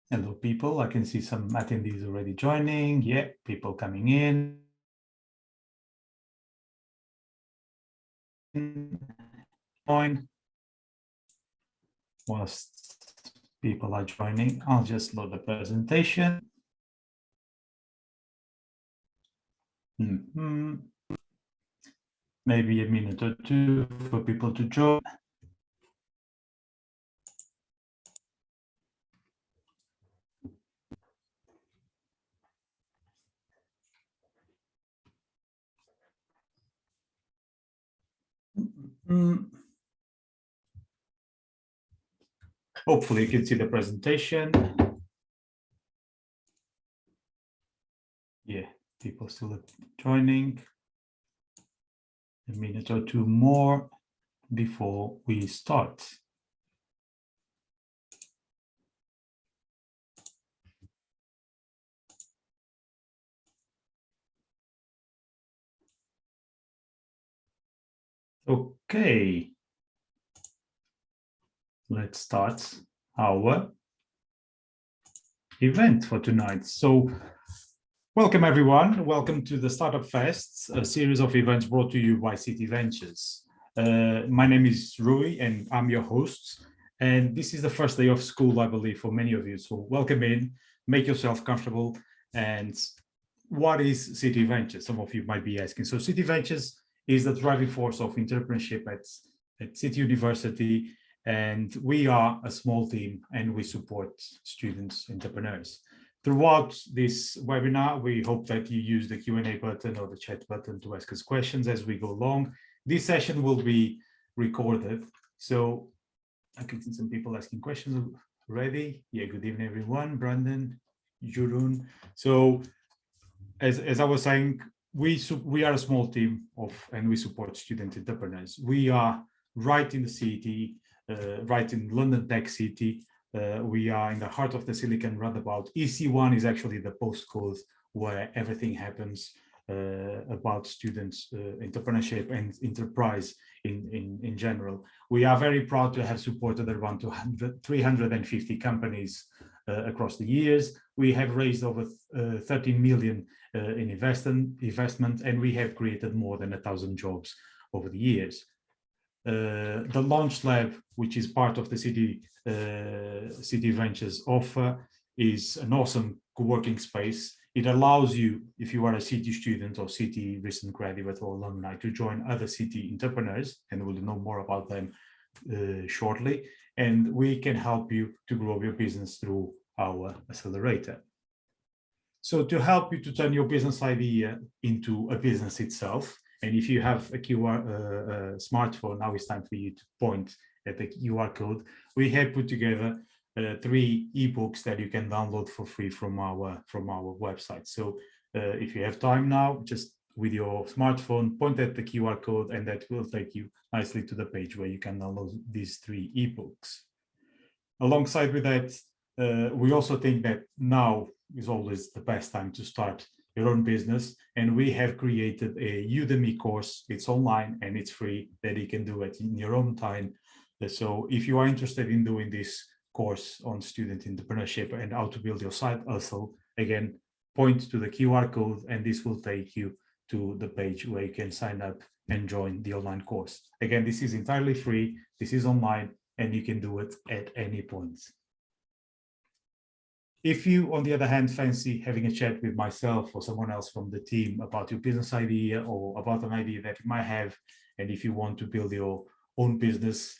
Hello, people. I can see some attendees already joining. Yeah, people coming in. Join. Whilst people are joining, I'll just load the presentation. Maybe a minute or two for people to join. Hopefully you can see the presentation. Yeah, people still joining. A minute or two more before we start. Okay. Let's start our event for tonight. So welcome everyone. Welcome to the Startup Fest, a series of events brought to you by CityVentures. My name is Rui and I'm your host. And this is the first day of school, I believe, for many of you. So welcome in, make yourself comfortable. And what is CityVentures? Some of you might be asking. So CityVentures is the driving force of entrepreneurship at City University. And we are a small team and we support students, entrepreneurs. Throughout this webinar, we hope that you use the Q&A button or the chat button to ask us questions as we go along. This session will be recorded. So I can see some people asking questions already. Yeah, good evening, everyone. Brandon, Jurun. So as I was saying, we are a small team and we support student entrepreneurs. We are right in the city, right in London Tech City. We are in the heart of the Silicon roundabout. EC1 is actually the postcode where everything happens about students, entrepreneurship and enterprise in general. We are very proud to have supported around 350 companies across the years. We have raised over 13 million in investment, and we have created more than 1,000 jobs over the years. The Launch Lab, which is part of the CityVentures offer, is an awesome co-working space. It allows you, if you are a City student or City recent graduate or alumni, to join other City entrepreneurs, and we'll know more about them shortly. And we can help you to grow your business through our accelerator. So to help you to turn your business idea into a business itself, and if you have a QR smartphone, now it's time for you to point at the QR code. We have put together 3 ebooks that you can download for free from our website. So if you have time now, just with your smartphone, point at the QR code, and that will take you nicely to the page where you can download these 3 ebooks. Alongside with that, we also think that now is always the best time to start your own business, and we have created a Udemy course. It's online and it's free, that you can do it in your own time. So if you are interested in doing this course on student entrepreneurship and how to build your side hustle, again, point to the QR code and this will take you to the page where you can sign up and join the online course. Again, this is entirely free, this is online, and you can do it at any point. If you, on the other hand, fancy having a chat with myself or someone else from the team about your business idea or about an idea that you might have, and if you want to build your own business,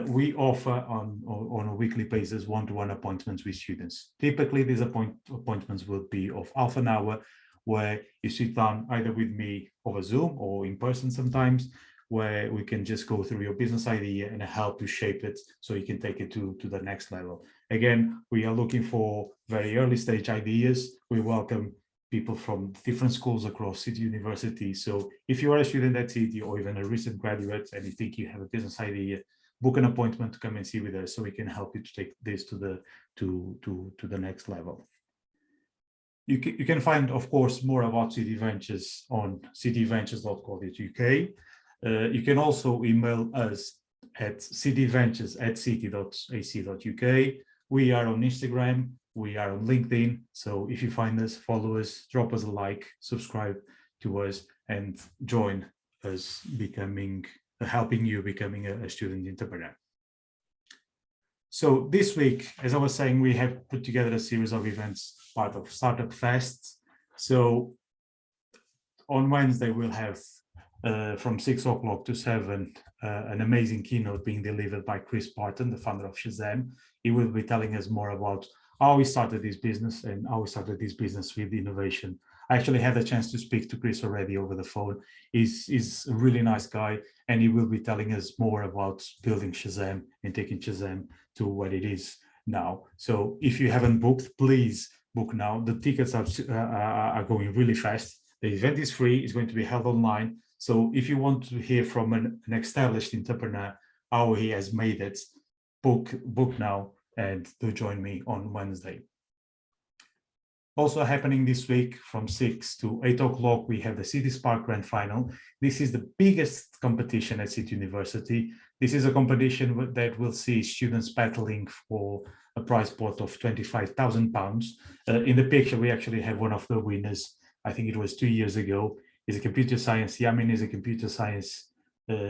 we offer on a weekly basis one-to-one appointments with students. Typically, these appointments will be of half an hour, where you sit down either with me over Zoom or in person sometimes, where we can just go through your business idea and help you shape it so you can take it to the next level. Again, we are looking for very early stage ideas. We welcome people from different schools across City University. So if you are a student at City or even a recent graduate and you think you have a business idea, book an appointment to come and see with us so we can help you to take this to the next level. You can find, of course, more about CityVentures on cityventures.co.uk. You can also email us at cityventures@city.ac.uk. We are on Instagram, we are on LinkedIn. So if you find us, follow us, drop us a like, subscribe to us, and join us helping you becoming a student entrepreneur. So this week, as I was saying, we have put together a series of events, part of Startup Fest. So on Wednesday, we'll have from 6 o'clock to 7, an amazing keynote being delivered by Chris Barton, the founder of Shazam. He will be telling us more about how he started this business and how he started this business with innovation. I actually had a chance to speak to Chris already over the phone. He's a really nice guy, and he will be telling us more about building Shazam and taking Shazam to what it is now. So if you haven't booked, please book now. The tickets are going really fast. The event is free. It's going to be held online. So if you want to hear from an established entrepreneur how he has made it, book now and do join me on Wednesday. Also happening this week from 6 to 8 o'clock, we have the City Spark Grand Final. This is the biggest competition at City University. This is a competition that will see students battling for a prize pot of £25,000. In the picture, we actually have one of the winners. I think it was 2 years ago. He's a computer science. Yamin is a computer science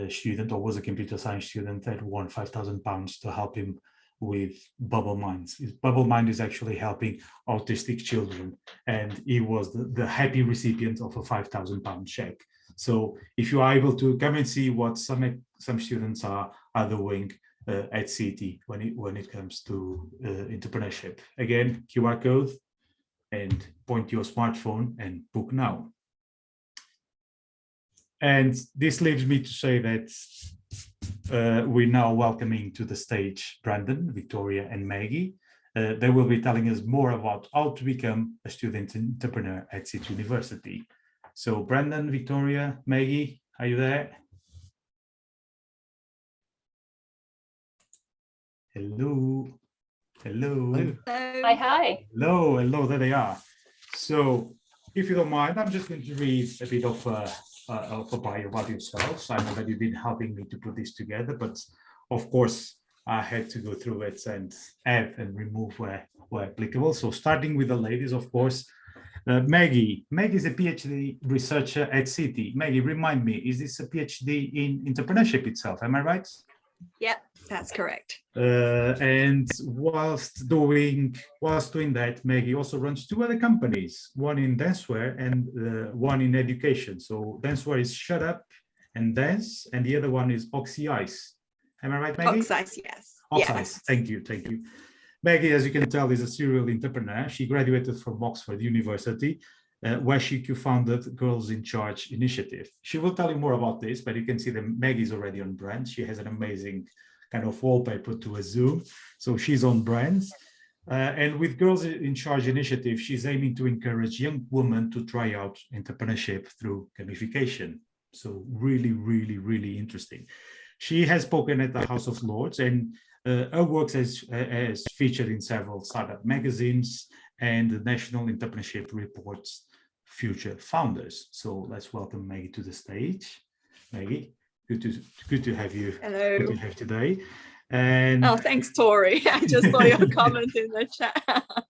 student, or was a computer science student, that won £5,000 to help him with Bubble Minds. Bubble Mind is actually helping autistic children, and he was the happy recipient of a £5,000 check. So if you are able to come and see what some students are doing at City when it comes to entrepreneurship, again, QR code and point your smartphone and book now. And this leads me to say that we're now welcoming to the stage Brandon, Victoria, and Maggie. They will be telling us more about how to become a student entrepreneur at City University. So Brandon, Victoria, Maggie, are you there? Hello. Hello. Hi, hi. Hello, there they are. So if you don't mind, I'm just going to read a bit of a bio about yourselves. I know that you've been helping me to put this together, but of course I had to go through it and add and remove where applicable. So starting with the ladies, of course, Maggie is a PhD researcher at City. Maggie, remind me, is this a PhD in entrepreneurship itself? Am I right? Yep, that's correct. And whilst doing that, Maggie also runs 2 other companies, one in danceware and one in education. So danceware is Shut Up and Dance, and the other one is Oxy Ice. Am I right, Maggie? Oxy Ice, yes. Oxy Yes. Ice. Thank you. Maggie, as you can tell, is a serial entrepreneur. She graduated from Oxford University, where she co-founded Girls in Charge initiative. She will tell you more about this, but you can see that Maggie's already on brand. She has an amazing kind of wallpaper to a Zoom. So she's on brands. And with Girls in Charge initiative, she's aiming to encourage young women to try out entrepreneurship through gamification. So really interesting. She has spoken at the House of Lords, and her works has featured in several startup magazines and the National Entrepreneurship Report's Future Founders. So let's welcome Maggie to the stage. Maggie, good to have you. Hello. Good to have today. And oh, thanks, Tori. I just saw your comment in the chat.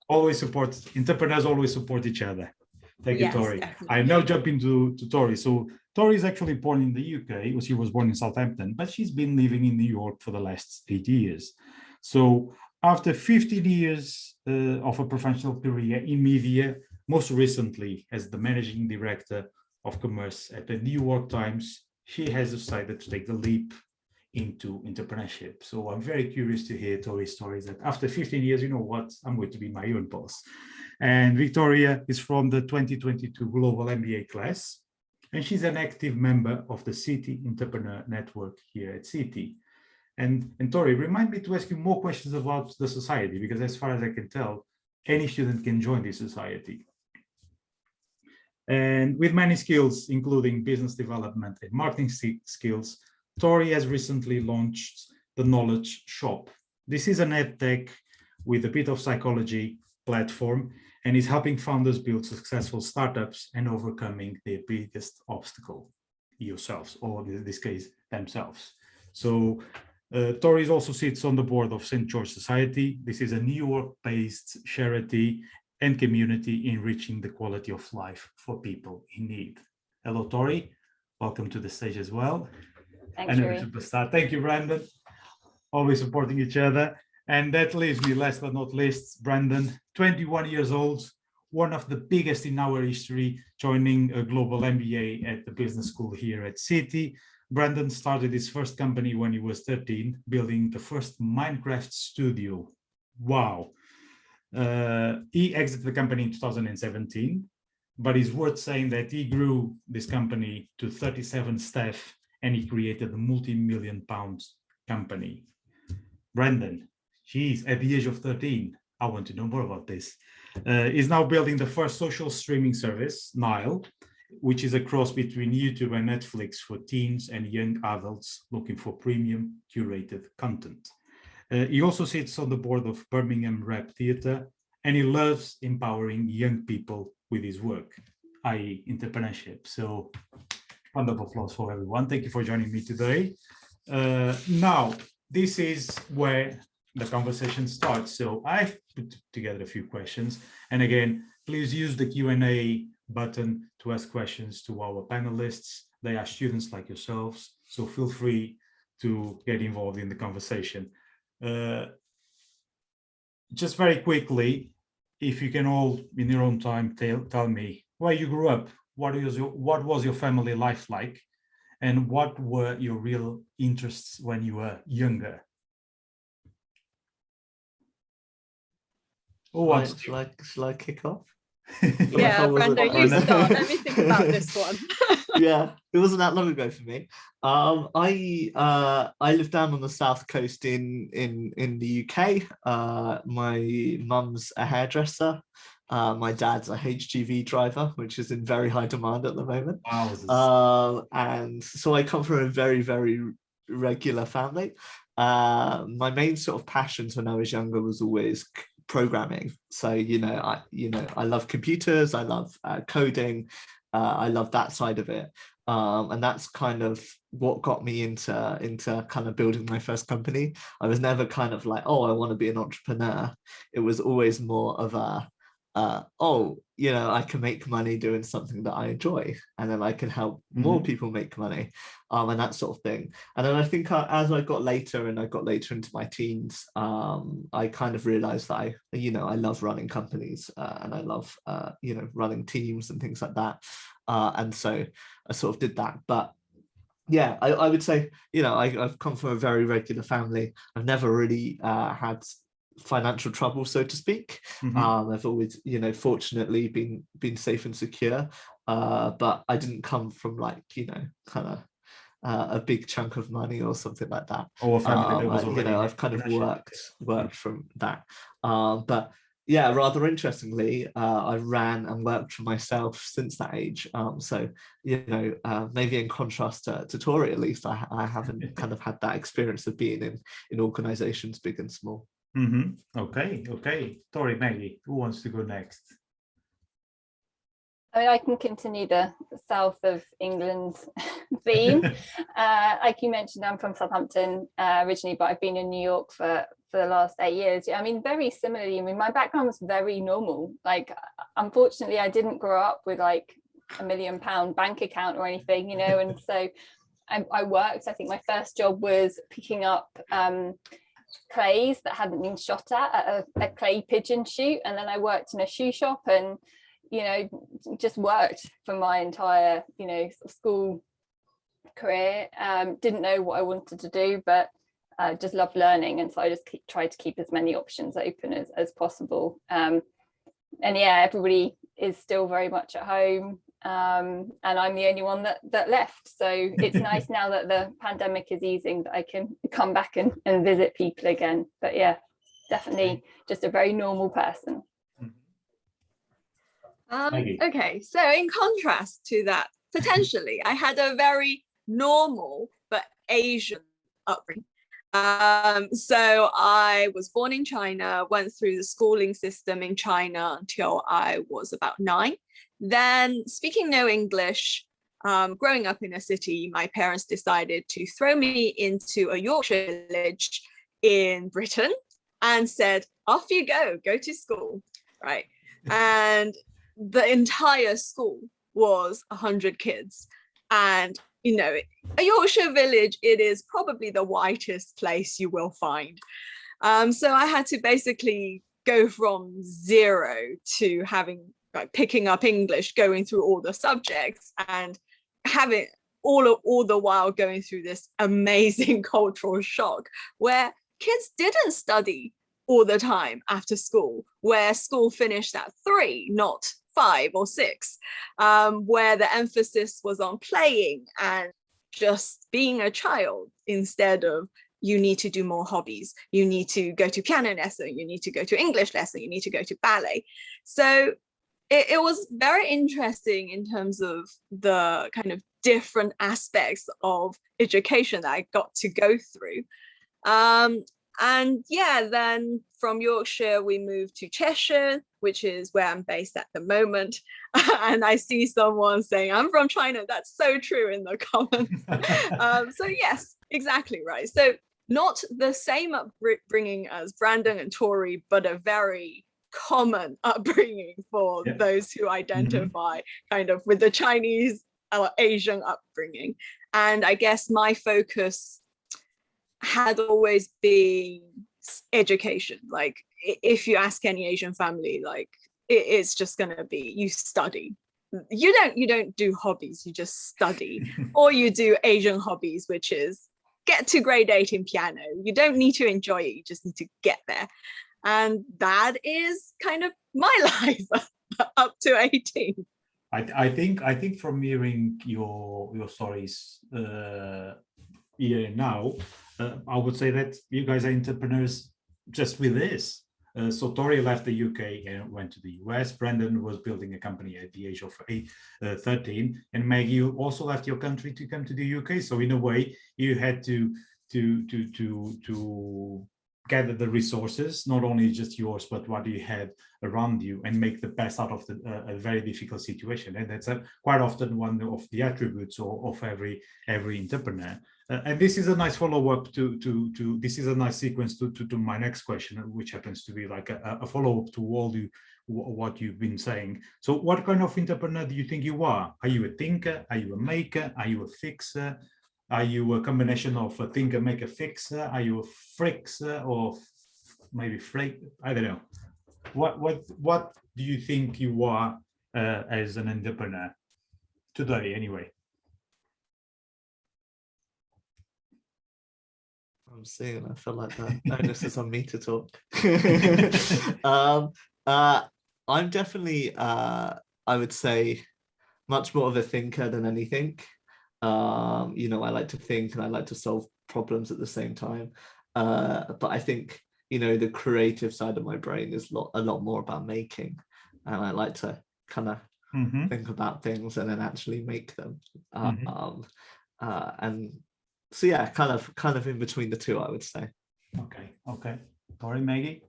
Entrepreneurs always support each other. Thank you, Tori. Definitely. I now jump into Tori. So Tori is actually born in the UK. She was born in Southampton, but she's been living in New York for the last 8 years. So after 15 years of a professional career in media, most recently as the managing director of commerce at the New York Times, she has decided to take the leap into entrepreneurship. So I'm very curious to hear Tori's stories that after 15 years, you know what, I'm going to be my own boss. And Victoria is from the 2022 Global MBA class, and she's an active member of the City Entrepreneur Network here at City. And Tori, remind me to ask you more questions about the society, because as far as I can tell, any student can join this society. And with many skills, including business development and marketing skills, Tori has recently launched the Knowledge Shop. This is an edtech with a bit of psychology platform, and is helping founders build successful startups and overcoming their biggest obstacle, yourselves, or in this case, themselves. So Tori also sits on the board of St. George Society. This is a New York-based charity and community enriching the quality of life for people in need. Hello, Tori. Welcome to the stage as well. Thanks, Rui. Superstar. Thank you, Brandon. Always supporting each other. And that leaves me, last but not least, Brandon, 21 years old, one of the biggest in our history, joining a global MBA at the business school here at City. Brandon started his first company when he was 13, building the first Minecraft studio. Wow. He exited the company in 2017, but it's worth saying that he grew this company to 37 staff and he created a multi-million pounds company. Brandon, geez, at the age of 13, I want to know more about this. Is now building the first social streaming service, Nile, which is a cross between YouTube and Netflix for teens and young adults looking for premium curated content. He also sits on the board of Birmingham Rap Theatre, and he loves empowering young people with his work, i.e. entrepreneurship. So round of applause for everyone. Thank you for joining me today. Now, this is where the conversation starts. So I've put together a few questions. And again, please use the Q&A button to ask questions to our panelists. They are students like yourselves, so feel free to get involved in the conversation. Just very quickly, if you can all, in your own time, tell me where you grew up, what was your family life like, and what were your real interests when you were younger? Shall I kick off? Yeah, Brando, you start. Let me think about this one. Yeah, it wasn't that long ago for me. I lived down on the south coast in the UK. My mum's a hairdresser. My dad's a HGV driver, which is in very high demand at the moment. Wow. And so I come from a very, very regular family. My main sort of passions when I was younger was always programming. So I love computers, I love coding, I love that side of it, and that's kind of what got me into kind of building my first company. I was never kind of like, oh, I want to be an entrepreneur. It was always more of a I can make money doing something that I enjoy, and then I can help more people make money, and that sort of thing. And then I think as I got later into my teens, I kind of realized that I love running companies, and I love running teams and things like that. And so I sort of did that. But yeah, I would say, I've come from a very regular family. I've never really had financial trouble, so to speak. I've always, fortunately been safe and secure, but I didn't come from like, kind of a big chunk of money or something like that. Or a family that was already I've kind of worked from that. But yeah, rather interestingly, I ran and worked for myself since that age. So, maybe in contrast to Tori, at least, I haven't kind of had that experience of being in organizations big and small. Okay. Tori, Maggie, who wants to go next? I mean, I can continue the south of England theme. Like you mentioned, I'm from Southampton originally, but I've been in New York for the last 8 years. I mean, very similarly, my background was very normal. Like, unfortunately, I didn't grow up with like £1 million bank account or anything, and so I worked. I think my first job was picking up clays that hadn't been shot at a clay pigeon shoot, and then I worked in a shoe shop and just worked for my entire school career. Didn't know what I wanted to do, but just loved learning, and so I just tried to keep as many options open as possible. And yeah, everybody is still very much at home, and I'm the only one that left. So it's nice now that the pandemic is easing that I can come back and visit people again. But yeah, definitely just a very normal person. Okay, so in contrast to that, potentially I had a very normal but Asian upbringing. So I was born in China, went through the schooling system in China until I was about 9. Then, speaking no English, growing up in a city, my parents decided to throw me into a Yorkshire village in Britain and said, off you go to school, right? And the entire school was 100 kids. And, you know, a Yorkshire village, it is probably the whitest place you will find. So I had to basically go from zero to having, like, picking up English, going through all the subjects, and having all the while going through this amazing cultural shock where kids didn't study all the time after school, where school finished at 3, not 5 or 6, where the emphasis was on playing and just being a child, instead of you need to do more hobbies, you need to go to piano lesson, you need to go to English lesson, you need to go to ballet. So it was very interesting in terms of the kind of different aspects of education that I got to go through. And yeah, then from Yorkshire, we moved to Cheshire, which is where I'm based at the moment. And I see someone saying, I'm from China. That's so true in the comments. So yes, exactly right. So not the same upbringing as Brandon and Tori, but a very common upbringing for those who identify kind of with the Chinese or Asian upbringing. And I guess my focus had always been education. Like, if you ask any Asian family, like, it's just going to be, you study. You don't do hobbies, you just study. Or you do Asian hobbies, which is get to grade 8 in piano. You don't need to enjoy it, you just need to get there. And that is kind of my life up to 18. I think from hearing your stories here and now, I would say that you guys are entrepreneurs just with this. So Tori left the UK and went to the US. Brandon was building a company at the age of 13, and Maggie, you also left your country to come to the UK. So in a way, you had to gather the resources, not only just yours, but what you had around you, and make the best out of a very difficult situation. And that's quite often one of the attributes of every entrepreneur. And this is a nice follow-up to this is a nice sequence to my next question, which happens to be like a follow-up to all what you've been saying. So what kind of entrepreneur do you think you are? Are you a thinker? Are you a maker? Are you a fixer? Are you a combination of a thinker, maker, fixer? Are you a frixer, or maybe freak? I don't know. What do you think you are as an entrepreneur today, anyway? I'm seeing, I feel like the onus is on me to talk. I'm definitely, I would say, much more of a thinker than anything. You know, I like to think and I like to solve problems at the same time. But I think, you know, the creative side of my brain is a lot more about making. And I like to kind of think about things and then actually make them. And so yeah, kind of in between the two, I would say. Okay. Tori, Maggie?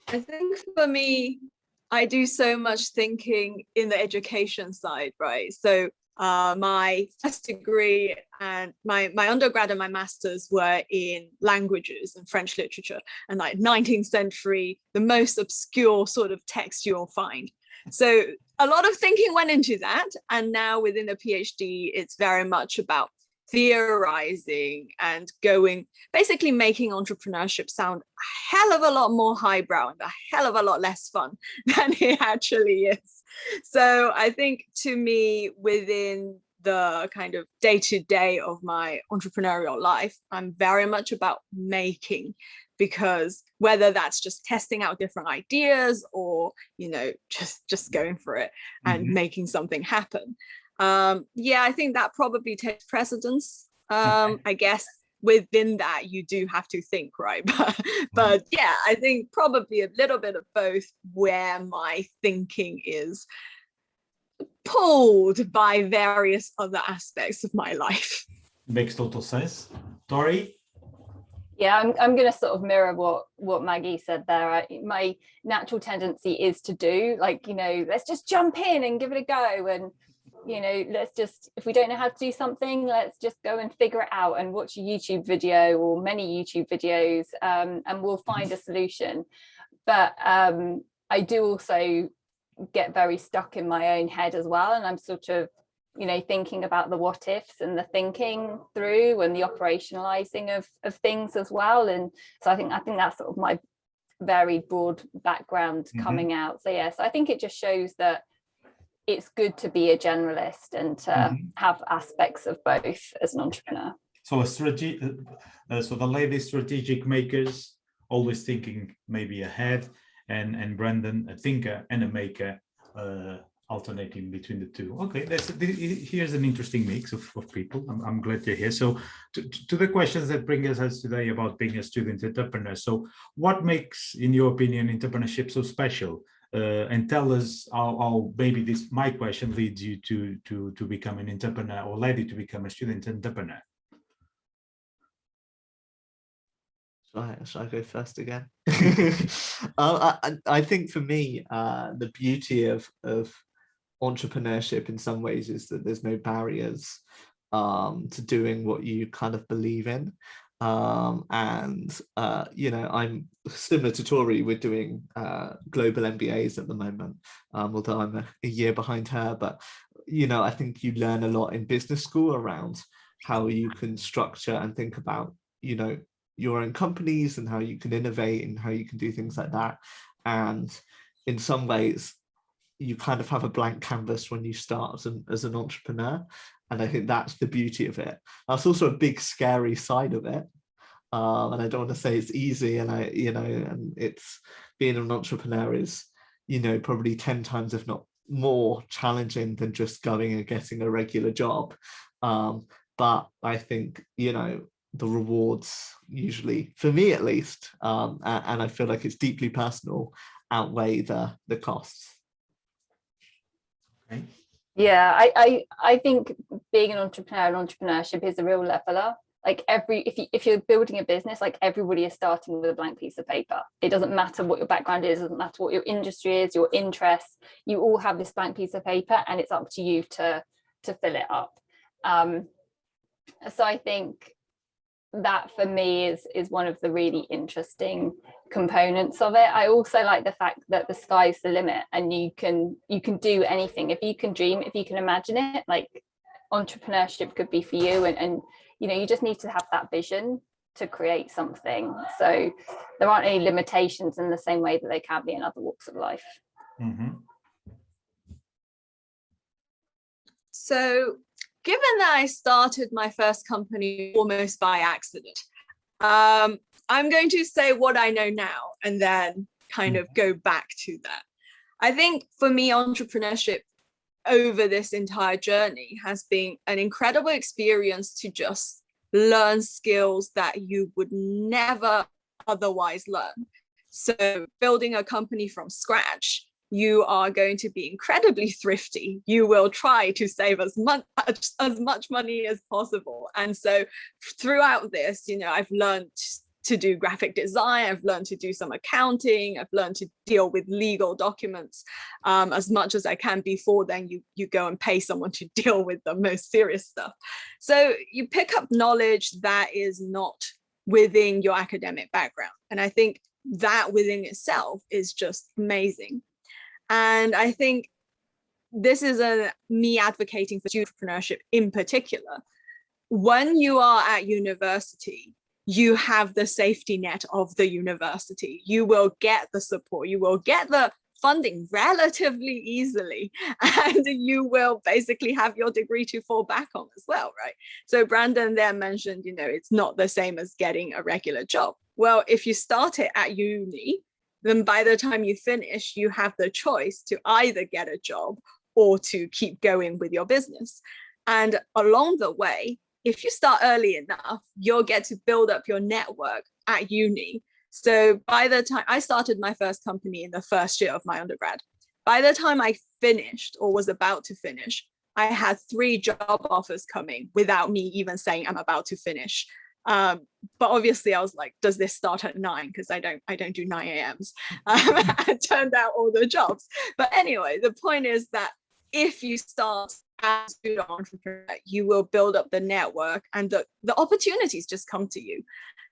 I think for me, I do so much thinking in the education side, right? So my first degree and my undergrad and my master's were in languages and French literature, and like 19th century, the most obscure sort of text you'll find. So a lot of thinking went into that. And now within the PhD, it's very much about theorizing and basically making entrepreneurship sound a hell of a lot more highbrow and a hell of a lot less fun than it actually is. So I think, to me, within the kind of day-to-day of my entrepreneurial life, I'm very much about making, because whether that's just testing out different ideas or, you know, just going for it and making something happen. Yeah, I think that probably takes precedence. I guess within that you do have to think, right? But yeah, I think probably a little bit of both, where my thinking is pulled by various other aspects of my life. Makes total sense. Tori? Yeah, I'm going to sort of mirror what Maggie said there. My natural tendency is to do, like, you know, let's just jump in and give it a go. And let's just, if we don't know how to do something, let's just go and figure it out and watch a YouTube video or many YouTube videos, and we'll find a solution. But I do also get very stuck in my own head as well, and I'm sort of thinking about the what ifs and the thinking through and the operationalizing of things as well. And so I think that's sort of my very broad background coming out. So yes, I think it just shows that it's good to be a generalist and to have aspects of both as an entrepreneur. So so the lady strategic makers, always thinking maybe ahead, and Brandon, a thinker and a maker, alternating between the two. Okay, here's an interesting mix of people. I'm glad to hear. So to the questions that bring us today about being a student entrepreneur. So what makes, in your opinion, entrepreneurship so special? And tell us how maybe my question leads you to become an entrepreneur, or led you to become a student entrepreneur. Shall I go first again? I think for me, the beauty of entrepreneurship in some ways is that there's no barriers to doing what you kind of believe in. I'm similar to Tori. We're doing global MBAs at the moment, although I'm a year behind her. But I think you learn a lot in business school around how you can structure and think about your own companies and how you can innovate and how you can do things like that. And in some ways, you kind of have a blank canvas when you start as an entrepreneur. And I think that's the beauty of it. That's also a big scary side of it. And I don't want to say it's easy, and and it's being an entrepreneur is, probably 10 times, if not more, challenging than just going and getting a regular job. But I think, the rewards usually, for me at least, and I feel like it's deeply personal, outweigh the costs. Okay. Yeah, I think being an entrepreneur and entrepreneurship is a real leveler. Like if you're building a business, like everybody is starting with a blank piece of paper. It doesn't matter what your background is, it doesn't matter what your industry is, your interests, you all have this blank piece of paper, and it's up to you to fill it up. So I think that for me is one of the really interesting components of it. I also like the fact that the sky's the limit, and you can do anything. If you can dream, if you can imagine it, like entrepreneurship could be for you, and you just need to have that vision to create something. So there aren't any limitations in the same way that they can be in other walks of life. So given that I started my first company almost by accident, I'm going to say what I know now and then kind of go back to that. I think for me, entrepreneurship over this entire journey has been an incredible experience to just learn skills that you would never otherwise learn. So building a company from scratch, you are going to be incredibly thrifty. You will try to save as much money as possible. And so throughout this, I've learned to do graphic design, I've learned to do some accounting, I've learned to deal with legal documents as much as I can before then you go and pay someone to deal with the most serious stuff. So you pick up knowledge that is not within your academic background. And I think that within itself is just amazing. And I think this is me advocating for entrepreneurship in particular. When you are at university, you have the safety net of the university. You will get the support, you will get the funding relatively easily, and you will basically have your degree to fall back on as well, right? So Brandon there mentioned, it's not the same as getting a regular job. Well, if you start it at uni, then by the time you finish, you have the choice to either get a job or to keep going with your business. And along the way, if you start early enough, you'll get to build up your network at uni. So by the time I started my first company in the first year of my undergrad, by the time I finished or was about to finish, I had 3 job offers coming without me even saying I'm about to finish. But obviously I was like, does this start at 9? Because I don't do 9 a.m.s. It turned out all the jobs. But anyway, the point is that if you start as an entrepreneur, you will build up the network and the opportunities just come to you.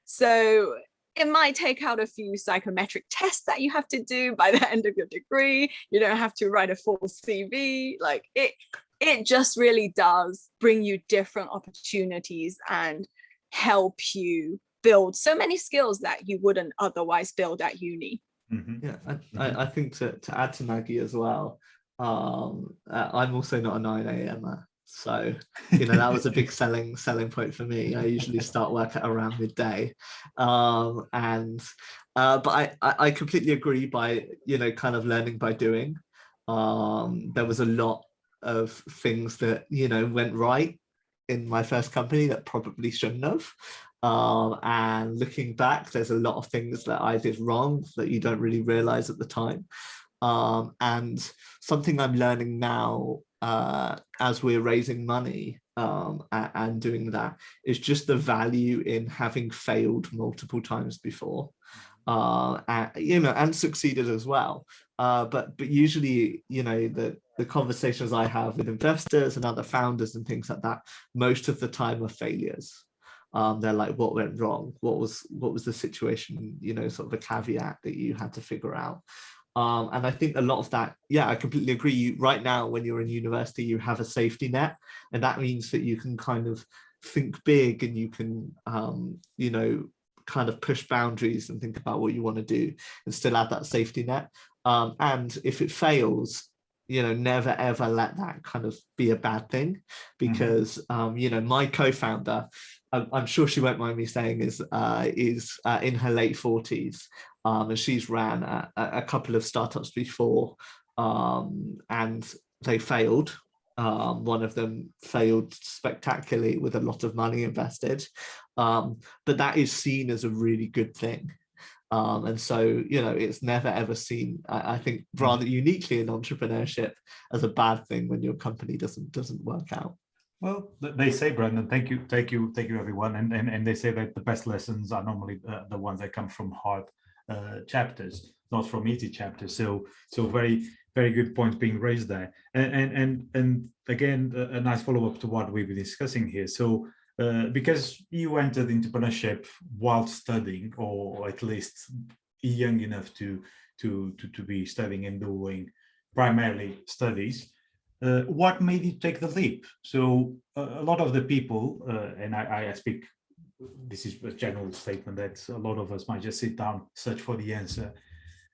So it might take out a few psychometric tests that you have to do by the end of your degree. You don't have to write a full CV. Like it just really does bring you different opportunities and help you build so many skills that you wouldn't otherwise build at uni. Mm-hmm. Yeah, I think to add to Maggie as well, I'm also not a 9 a.m.er, so that was a big selling point for me. I usually start work at around midday, but I completely agree. By kind of learning by doing, there was a lot of things that went right in my first company that probably shouldn't have. And looking back, there's a lot of things that I did wrong that you don't really realize at the time. And something I'm learning now as we're raising money and doing that is just the value in having failed multiple times before, and succeeded as well. But usually, the conversations I have with investors and other founders and things like that, most of the time are failures. They're like, what went wrong? What was the situation? Sort of a caveat that you had to figure out. And I think a lot of that, yeah, I completely agree. Right now, when you're in university, you have a safety net, and that means that you can kind of think big, and you can, kind of push boundaries and think about what you want to do, and still have that safety net. And if it fails, never ever let that kind of be a bad thing, because my co-founder, I'm sure she won't mind me saying, is in her late 40s, and she's ran a couple of startups before, and they failed. One of them failed spectacularly with a lot of money invested, but that is seen as a really good thing. And so, it's never ever seen, I think, rather uniquely in entrepreneurship, as a bad thing when your company doesn't work out. Well, they say, Brandon, thank you, everyone. And they say that the best lessons are normally the ones that come from hard chapters, not from easy chapters. So very, very good points being raised there. And again, a nice follow-up to what we've been discussing here. So because you entered entrepreneurship while studying, or at least young enough to be studying and doing primarily studies, what made you take the leap? So a lot of the people, and I speak, this is a general statement, that a lot of us might just sit down, search for the answer,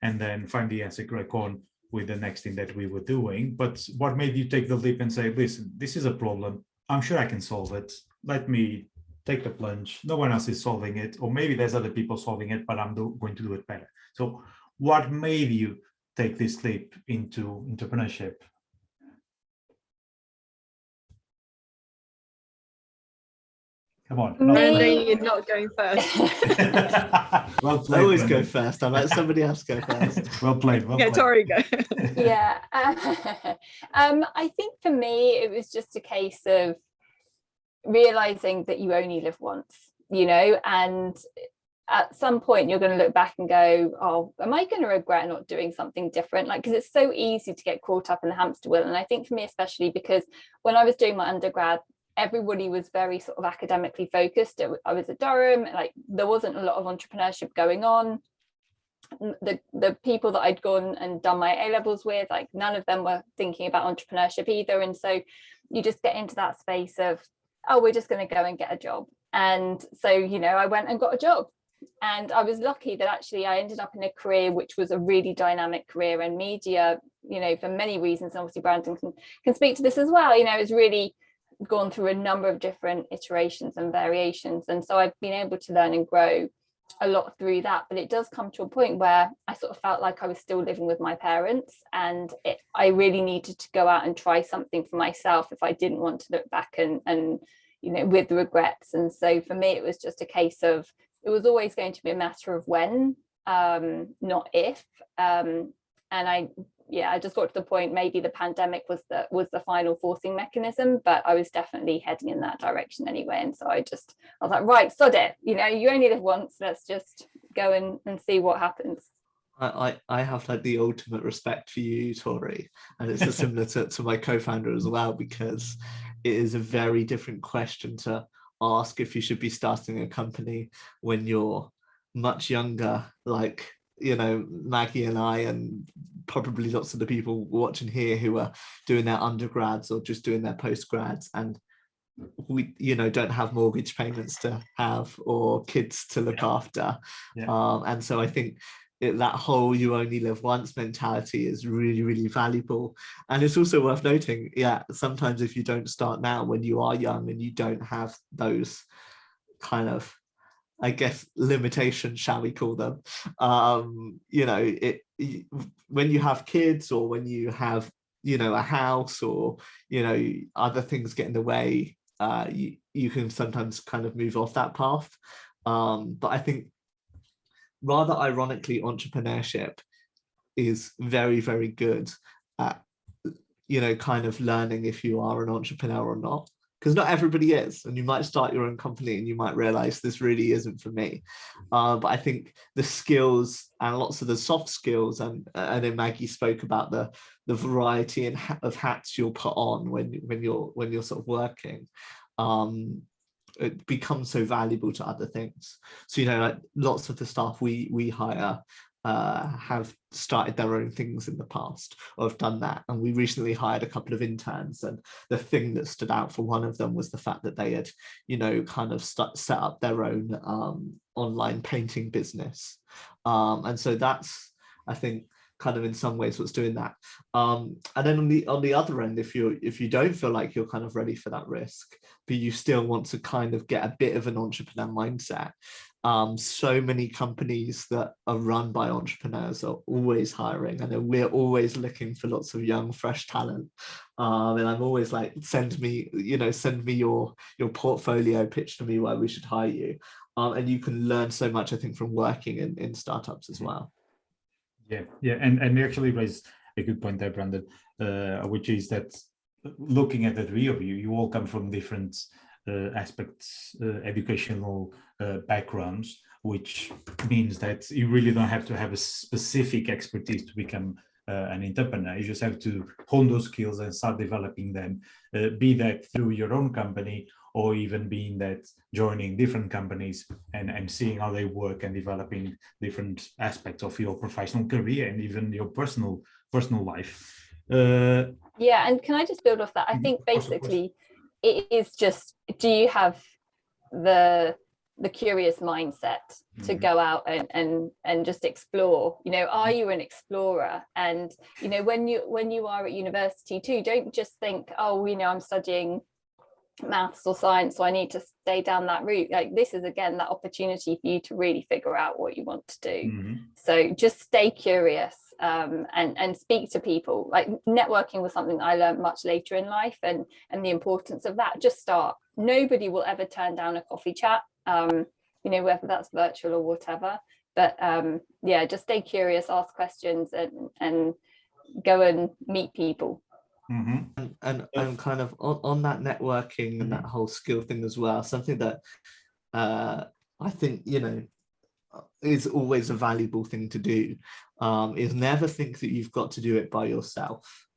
and then find the answer, crack on with the next thing that we were doing. But what made you take the leap and say, listen, this is a problem, I'm sure I can solve it, let me take the plunge, no one else is solving it, or maybe there's other people solving it, but I'm going to do it better. So what made you take this leap into entrepreneurship? Come on. Brandon, you're not going first. Well played, I always Brandon. go first. I let somebody else go first. Well played. Okay, Tori, go. Yeah. I think for me, it was just a case of realizing that you only live once, and at some point you're going to look back and go, oh, am I going to regret not doing something different? Like, because it's so easy to get caught up in the hamster wheel. And I think for me, especially because when I was doing my undergrad, everybody was very sort of academically focused. I was at Durham, like there wasn't a lot of entrepreneurship going on. The people that I'd gone and done my A-levels with, like none of them were thinking about entrepreneurship either. And so you just get into that space of, oh, we're just going to go and get a job. And so, I went and got a job. And I was lucky that actually I ended up in a career which was a really dynamic career, and media, for many reasons, and obviously Brandon can speak to this as well, it's really gone through a number of different iterations and variations. And so I've been able to learn and grow a lot through that. But it does come to a point where I sort of felt like I was still living with my parents, and I really needed to go out and try something for myself if I didn't want to look back and with regrets. And so for me, it was just a case of, it was always going to be a matter of when, not if. And I just got to the point, maybe the pandemic was the final forcing mechanism, but I was definitely heading in that direction anyway. And so I was like, right, sod it, you only live once, let's just go and see what happens. I have like the ultimate respect for you, Tori, and it's similar to my co-founder as well, because it is a very different question to ask if you should be starting a company when you're much younger, like, you know, Maggie and I, and probably lots of the people watching here who are doing their undergrads or just doing their postgrads, and we, you know, don't have mortgage payments to have or kids to look after. And so I think that whole "you only live once" mentality is really, really valuable. And it's also worth noting, sometimes if you don't start now when you are young and you don't have those kind of, I guess, limitations, shall we call them, you know, when you have kids, or when you have, you know, a house, or, you know, other things get in the way, you can sometimes kind of move off that path. But I think, rather ironically, entrepreneurship is very, very good at, you know, kind of learning if you are an entrepreneur or not, because not everybody is, and you might start your own company and you might realize this really isn't for me. But I think the skills and lots of the soft skills, and I know Maggie spoke about the variety of hats you'll put on when you're sort of working. It becomes so valuable to other things. So, you know, like lots of the staff we hire have started their own things in the past, or have done that. And we recently hired a couple of interns, and the thing that stood out for one of them was the fact that they had, you know, kind of set up their own online painting business. And so that's, I think, kind of in some ways what's doing that. And then on the other end, if you don't feel like you're kind of ready for that risk, but you still want to kind of get a bit of an entrepreneur mindset, so many companies that are run by entrepreneurs are always hiring, and we're always looking for lots of young, fresh talent. And I'm always like, send me your portfolio, pitch to me why we should hire you. And you can learn so much, I think, from working in startups as well. Yeah, and you actually raised a good point there, Brandon, which is that looking at the three of you, you all come from different aspects, educational backgrounds, which means that you really don't have to have a specific expertise to become an entrepreneur. You just have to hone those skills and start developing them, be that through your own company, or even being that joining different companies and seeing how they work, and developing different aspects of your professional career and even your personal life. Yeah, and can I just build off that? I think basically it is just, do you have the curious mindset to go out and just explore? You know, are you an explorer? And, you know, when you are at university too, don't just think, oh, you know, I'm studying maths or science, so I need to stay down that route. Like, this is again that opportunity for you to really figure out what you want to do. So just stay curious, and speak to people. Like, networking was something that I learned much later in life, and the importance of that. Just start. Nobody will ever turn down a coffee chat, you know, whether that's virtual or whatever. But yeah, just stay curious, ask questions, and go and meet people. And kind of on that networking and that whole skill thing as well, something that I think, you know, is always a valuable thing to do, is never think that you've got to do it by yourself.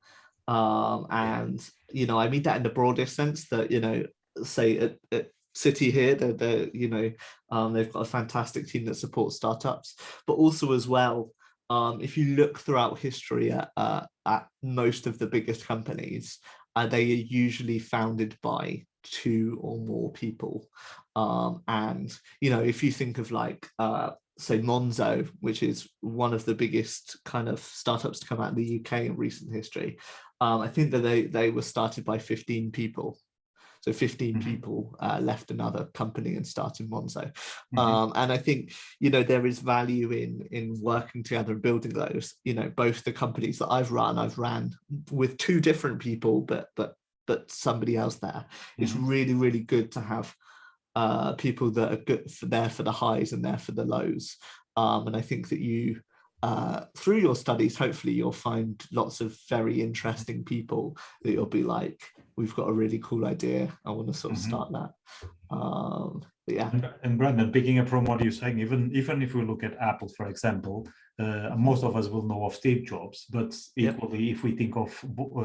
And, you know, I mean that in the broadest sense, that, you know, say at City here, they're you know, they've got a fantastic team that supports startups, but also as well, if you look throughout history at most of the biggest companies, they are usually founded by 2 or more people. And, you know, if you think of like, say Monzo, which is one of the biggest kind of startups to come out of the UK in recent history, I think that they were started by 15 people. So 15 people left another company and started Monzo. And I think, you know, there is value in working together and building those. You know, both the companies that I've ran with 2 different people, but somebody else there. It's really, really good to have people that are good there for the highs and there for the lows. And I think that you, through your studies, hopefully you'll find lots of very interesting people that you'll be like, we've got a really cool idea, I want to sort of start that. yeah. And Brandon, picking up from what you're saying, even if we look at Apple, for example, most of us will know of Steve Jobs, but equally, if we think of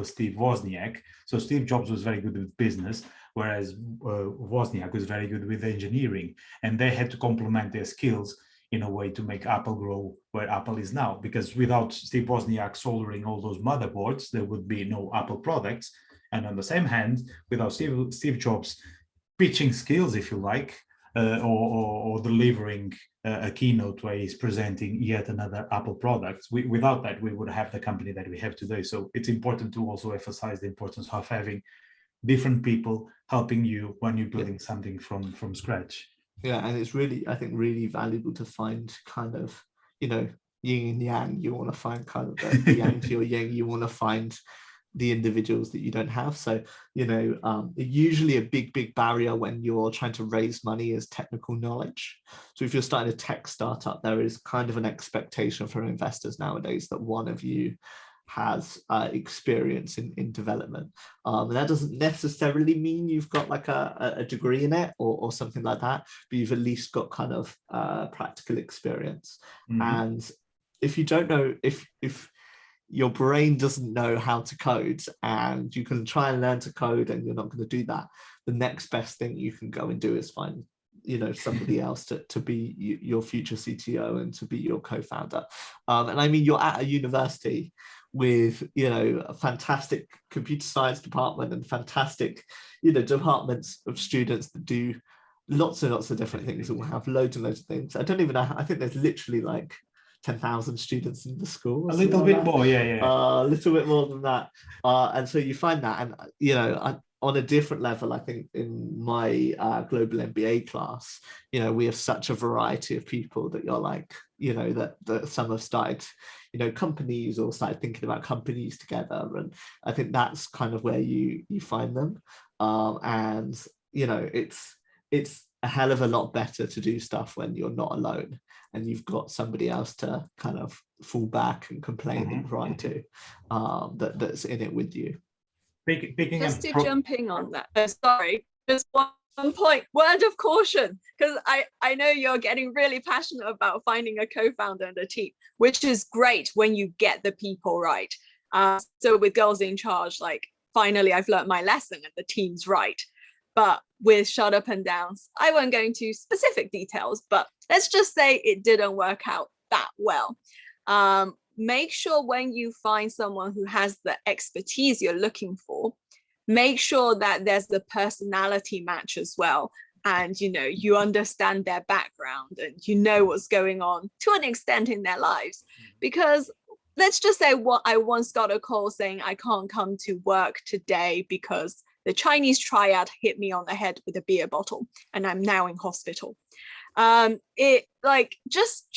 Steve Wozniak, so Steve Jobs was very good with business, whereas Wozniak was very good with engineering, and they had to complement their skills in a way to make Apple grow where Apple is now. Because without Steve Wozniak soldering all those motherboards, there would be no Apple products. And on the same hand, without Steve Jobs pitching skills, if you like, or delivering a keynote where he's presenting yet another Apple product, without that, we would have the company that we have today. So it's important to also emphasize the importance of having different people helping you when you're building something from scratch. Yeah, and it's really, I think, really valuable to find kind of, you know, yin and yang. You want to find kind of the yang to your yin. You want to find the individuals that you don't have. So, you know, usually a big barrier when you're trying to raise money is technical knowledge. So if you're starting a tech startup, there is kind of an expectation from investors nowadays that one of you has experience in development. And that doesn't necessarily mean you've got like a degree in it or something like that, but you've at least got kind of practical experience. Mm-hmm. And if you don't know, if your brain doesn't know how to code and you can try and learn to code and you're not going to do that, the next best thing you can go and do is find, you know, somebody else to be your future CTO and to be your co-founder. And I mean, you're at a university with, you know, a fantastic computer science department and fantastic, you know, departments of students that do lots and lots of different things and will have loads and loads of things. I don't even know, I think there's literally like 10,000 students in the school. A little bit more, yeah. A little bit more than that. And so you find that, and, you know, on a different level, I think in my global MBA class, you know, we have such a variety of people that you're like, you know, that some have started, you know, companies or started thinking about companies together. And I think that's kind of where you find them. And, you know, it's a hell of a lot better to do stuff when you're not alone and you've got somebody else to kind of fall back and complain and cry to, that's in it with you. Just to jumping on that, sorry, just one point, word of caution, because I know you're getting really passionate about finding a co-founder and a team, which is great when you get the people right. So with Girls in Charge, like, finally I've learned my lesson and the team's right. But with Shut Up and Downs, I won't go into specific details, but let's just say it didn't work out that well. Make sure when you find someone who has the expertise you're looking for, make sure that there's the personality match as well. And, you know, you understand their background and you know what's going on to an extent in their lives. Because let's just say I once got a call saying I can't come to work today because the Chinese triad hit me on the head with a beer bottle and I'm now in hospital. It like just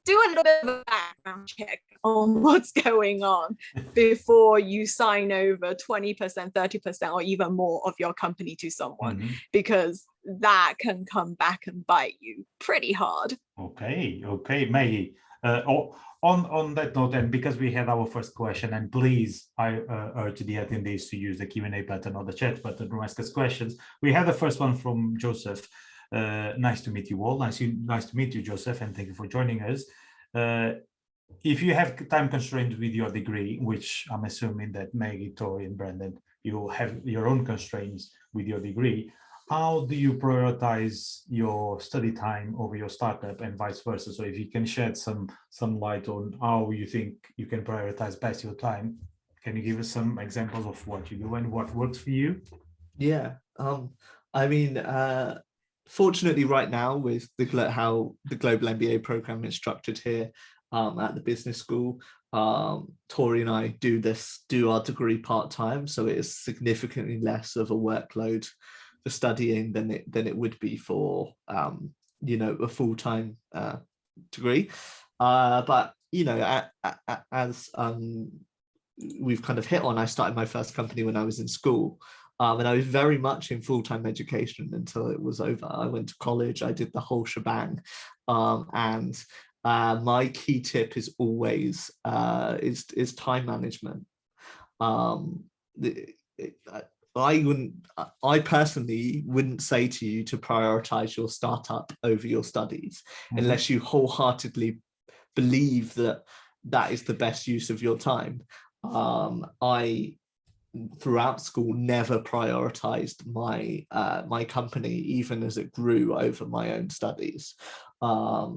do a little bit of a background check on what's going on before you sign over 20%, 30% or even more of your company to someone, because that can come back and bite you pretty hard. Okay, Maggie. On that note, and because we had our first question, and please, I urge the attendees to use the Q&A button or the chat button to ask us questions. We had the first one from Joseph. Nice to meet you all. Nice to meet you, Joseph, and thank you for joining us. If you have time constraints with your degree, which I'm assuming that Maggie, Tori, and Brandon, you have your own constraints with your degree, how do you prioritize your study time over your startup and vice versa? So if you can shed some light on how you think you can prioritize best your time, can you give us some examples of what you do and what works for you? Yeah, I mean, fortunately right now with how the global MBA program is structured here at the business school, Tori and I do our degree part-time, so it is significantly less of a workload for studying than it would be for you know, a full-time degree. But you know, as we've kind of hit on, I started my first company when I was in school. And I was very much in full-time education until it was over. I went to college, I did the whole shebang. And my key tip is always is time management. I personally wouldn't say to you to prioritize your startup over your studies unless you wholeheartedly believe that that is the best use of your time. I throughout school never prioritized my company, even as it grew, over my own studies. I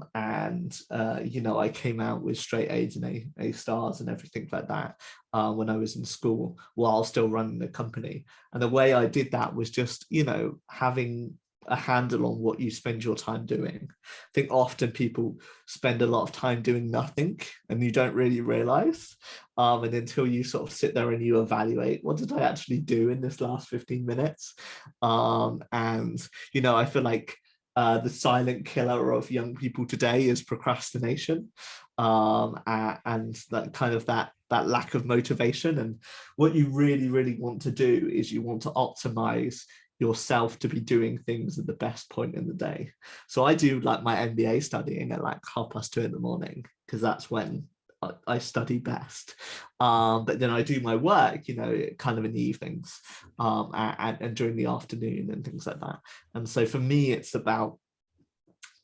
came out with straight A's and A stars and everything like that when I was in school while still running the company. And the way I did that was just, having a handle on what you spend your time doing. I think often people spend a lot of time doing nothing and you don't really realize. And until you sort of sit there and you evaluate, what did I actually do in this last 15 minutes? I feel like the silent killer of young people today is procrastination, and that kind of that lack of motivation. And what you really, really want to do is you want to optimize yourself to be doing things at the best point in the day. So I do like my MBA studying at like 2:30 in the morning, because that's when I study best. But then I do my work, kind of in the evenings, and during the afternoon and things like that. And so for me, it's about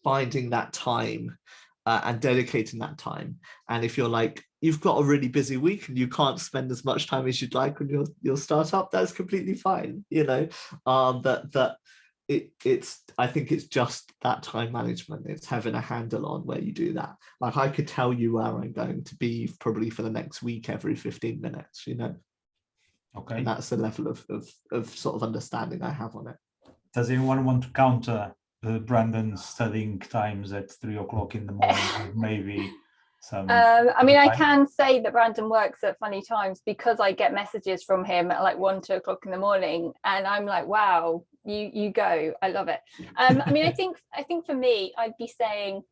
finding that time and dedicating that time. And if you're like, you've got a really busy week and you can't spend as much time as you'd like on your startup, that's completely fine. I think it's just that time management. It's having a handle on where you do that. Like I could tell you where I'm going to be probably for the next week every 15 minutes, Okay. And that's the level of sort of understanding I have on it. Does anyone want to counter Brandon's studying times at 3:00 in the morning with maybe some? I can say that Brandon works at funny times, because I get messages from him at like 1-2 o'clock in the morning, and I'm like, wow, you go. I love it. I think for me, I'd be saying,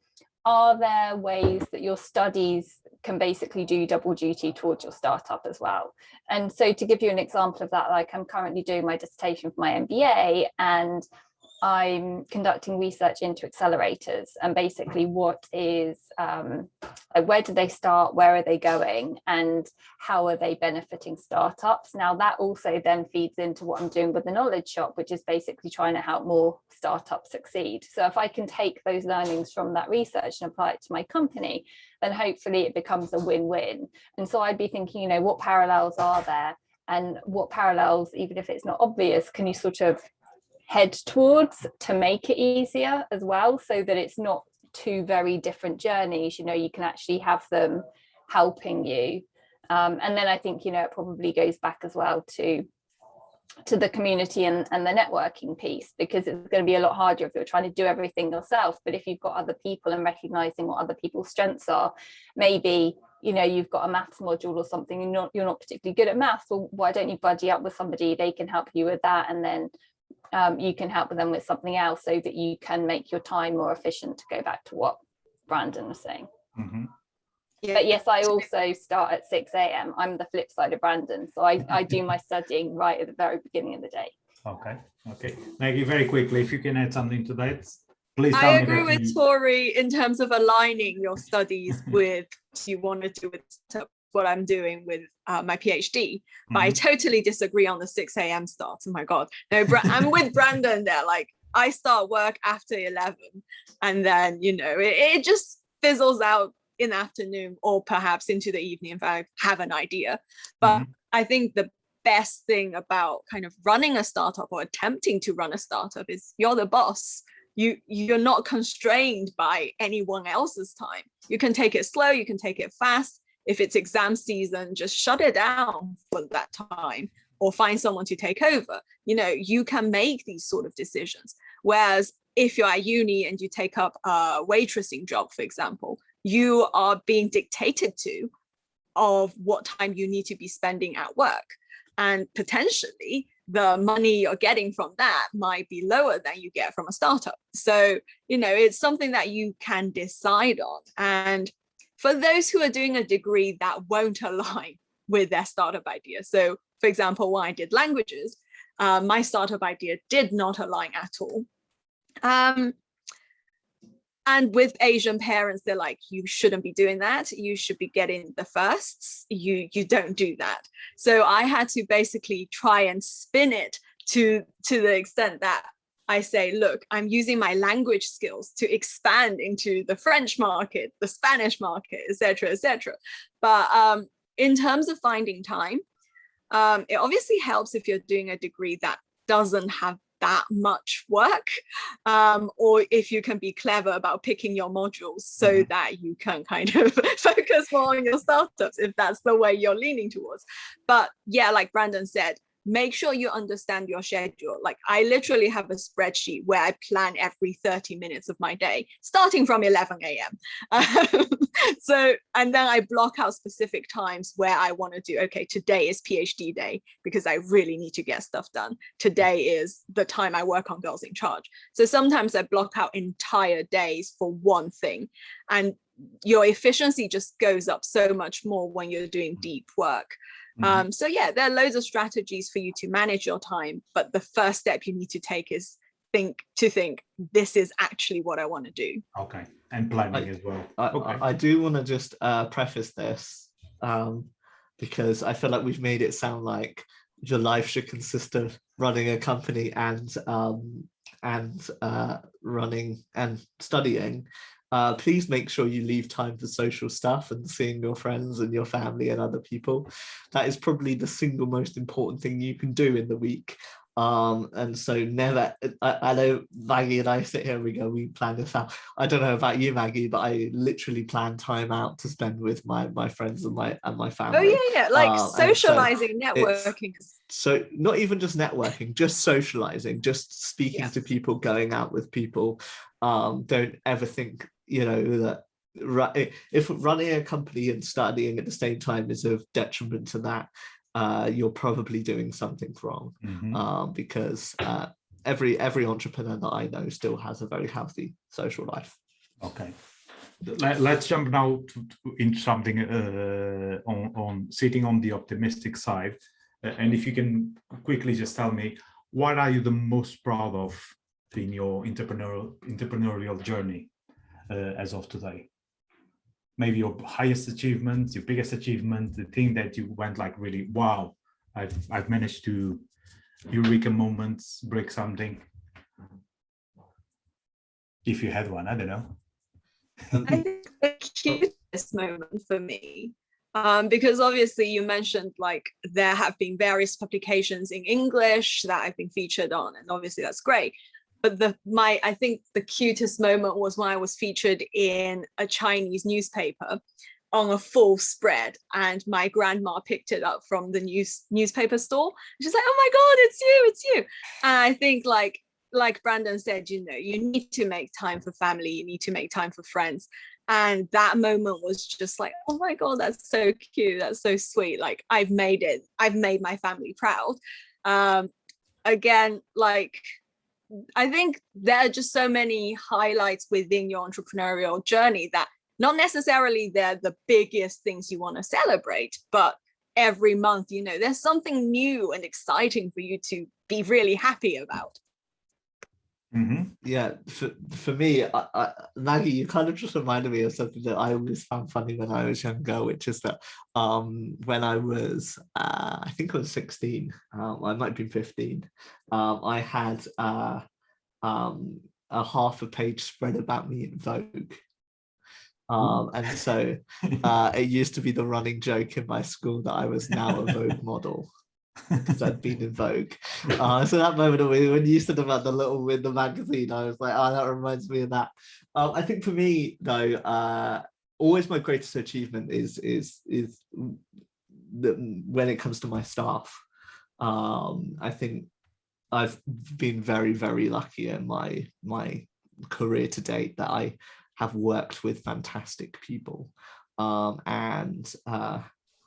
are there ways that your studies can basically do double duty towards your startup as well? And so to give you an example of that, like I'm currently doing my dissertation for my MBA, and I'm conducting research into accelerators, and basically what is, where do they start, where are they going, and how are they benefiting startups? Now that also then feeds into what I'm doing with the knowledge shop, which is basically trying to help more startups succeed. So if I can take those learnings from that research and apply it to my company, then hopefully it becomes a win-win. And so I'd be thinking, what parallels are there, and what parallels, even if it's not obvious, can you sort of head towards to make it easier as well, so that it's not two very different journeys. You can actually have them helping you. And then I think, it probably goes back as well to the community and the networking piece, because it's going to be a lot harder if you're trying to do everything yourself. But if you've got other people and recognizing what other people's strengths are, maybe you've got a maths module or something, you're not particularly good at maths. Well, why don't you buddy up with somebody? They can help you with that, and then you can help them with something else, so that you can make your time more efficient, to go back to what Brandon was saying. Yeah. But yes, I also start at 6 a.m. I'm the flip side of Brandon, so I do my studying right at the very beginning of the day. Okay. Maggie, very quickly, if you can add something to that, please. I agree with Tori in terms of aligning your studies with what you want to do with what I'm doing with my PhD, but I totally disagree on the 6 a.m. start. Oh my God. No, I'm with Brandon there. Like I start work after 11, and then, it just fizzles out in the afternoon or perhaps into the evening if I have an idea. But I think the best thing about kind of running a startup or attempting to run a startup is you're the boss. You're not constrained by anyone else's time. You can take it slow, you can take it fast. If it's exam season, just shut it down for that time, or find someone to take over. You can make these sort of decisions. Whereas if you're at uni and you take up a waitressing job, for example, you are being dictated to of what time you need to be spending at work. And potentially the money you're getting from that might be lower than you get from a startup. So, it's something that you can decide on. And for those who are doing a degree that won't align with their startup idea. So, for example, when I did languages, my startup idea did not align at all. And And with Asian parents, they're like, you shouldn't be doing that. You should be getting the firsts. You don't do that. So I had to basically try and spin it to the extent that I say, look, I'm using my language skills to expand into the French market, the Spanish market, etc., etc. But in terms of finding time, it obviously helps if you're doing a degree that doesn't have that much work, or if you can be clever about picking your modules so that you can kind of focus more on your startups, if that's the way you're leaning towards. But yeah, like Brandon said, make sure you understand your schedule. Like I literally have a spreadsheet where I plan every 30 minutes of my day, starting from 11 a.m. So, and then I block out specific times where I want to do, okay, today is PhD day because I really need to get stuff done. Today is the time I work on Girls in Charge. So sometimes I block out entire days for one thing, and your efficiency just goes up so much more when you're doing deep work. So yeah, there are loads of strategies for you to manage your time, but the first step you need to take is think this is actually what I want to do. Okay, and planning as well. I do want to just preface this because I feel like we've made it sound like your life should consist of running a company and running and studying. Please make sure you leave time for social stuff and seeing your friends and your family and other people. That is probably the single most important thing you can do in the week. And so never, I know Maggie and I sit here and we plan this out. I don't know about you, Maggie, but I literally plan time out to spend with my friends and my family. Oh yeah, like socializing, networking. So not even just networking, just socializing, just speaking to people, going out with people. Don't ever think, that if running a company and studying at the same time is of detriment to that, you're probably doing something wrong. Because every entrepreneur that I know still has a very healthy social life. Okay, let's jump now into something on sitting on the optimistic side, and if you can quickly just tell me, what are you the most proud of in your entrepreneurial journey as of today? Maybe your highest achievement, your biggest achievement, the thing that you went like really, wow, I've managed to eureka moments, break something. If you had one, I don't know. I think the cutest moment for me, because obviously you mentioned like there have been various publications in English that I've been featured on, and obviously that's great. But I think the cutest moment was when I was featured in a Chinese newspaper on a full spread, and my grandma picked it up from the newspaper store. She's like, "Oh my God, it's you!" And I think like Brandon said, you need to make time for family, you need to make time for friends. And that moment was just like, oh my God, that's so cute, that's so sweet. Like I've made my family proud. Again, like I think there are just so many highlights within your entrepreneurial journey that not necessarily they're the biggest things you want to celebrate, but every month, there's something new and exciting for you to be really happy about. Yeah, for me, Maggie, you kind of just reminded me of something that I always found funny when I was younger, which is that when I was, I think I was 16, I might be 15, I had a half a page spread about me in Vogue. And so it used to be the running joke in my school that I was now a Vogue model, because I'd been in Vogue. So that moment when you said about the little in the magazine, I was like, oh, that reminds me of that. I think for me though, always my greatest achievement is when it comes to my staff. I think I've been very, very lucky in my career to date that I have worked with fantastic people, and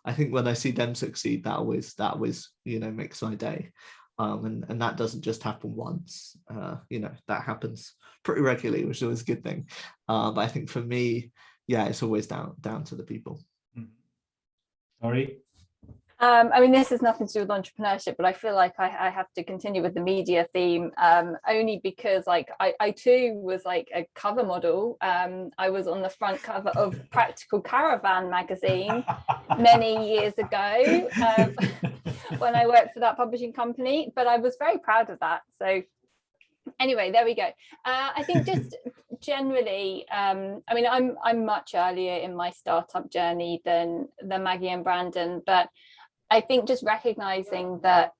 I think when I see them succeed, that always makes my day, and that doesn't just happen once. That happens pretty regularly, which is always a good thing. But I think for me, yeah, it's always down to the people. Sorry. I mean, this has nothing to do with entrepreneurship, but I feel like I have to continue with the media theme, only because like I too was like a cover model. I was on the front cover of Practical Caravan magazine many years ago when I worked for that publishing company, but I was very proud of that. So anyway, there we go. I think just generally, I mean, I'm much earlier in my startup journey than Maggie and Brandon, but I think just recognizing that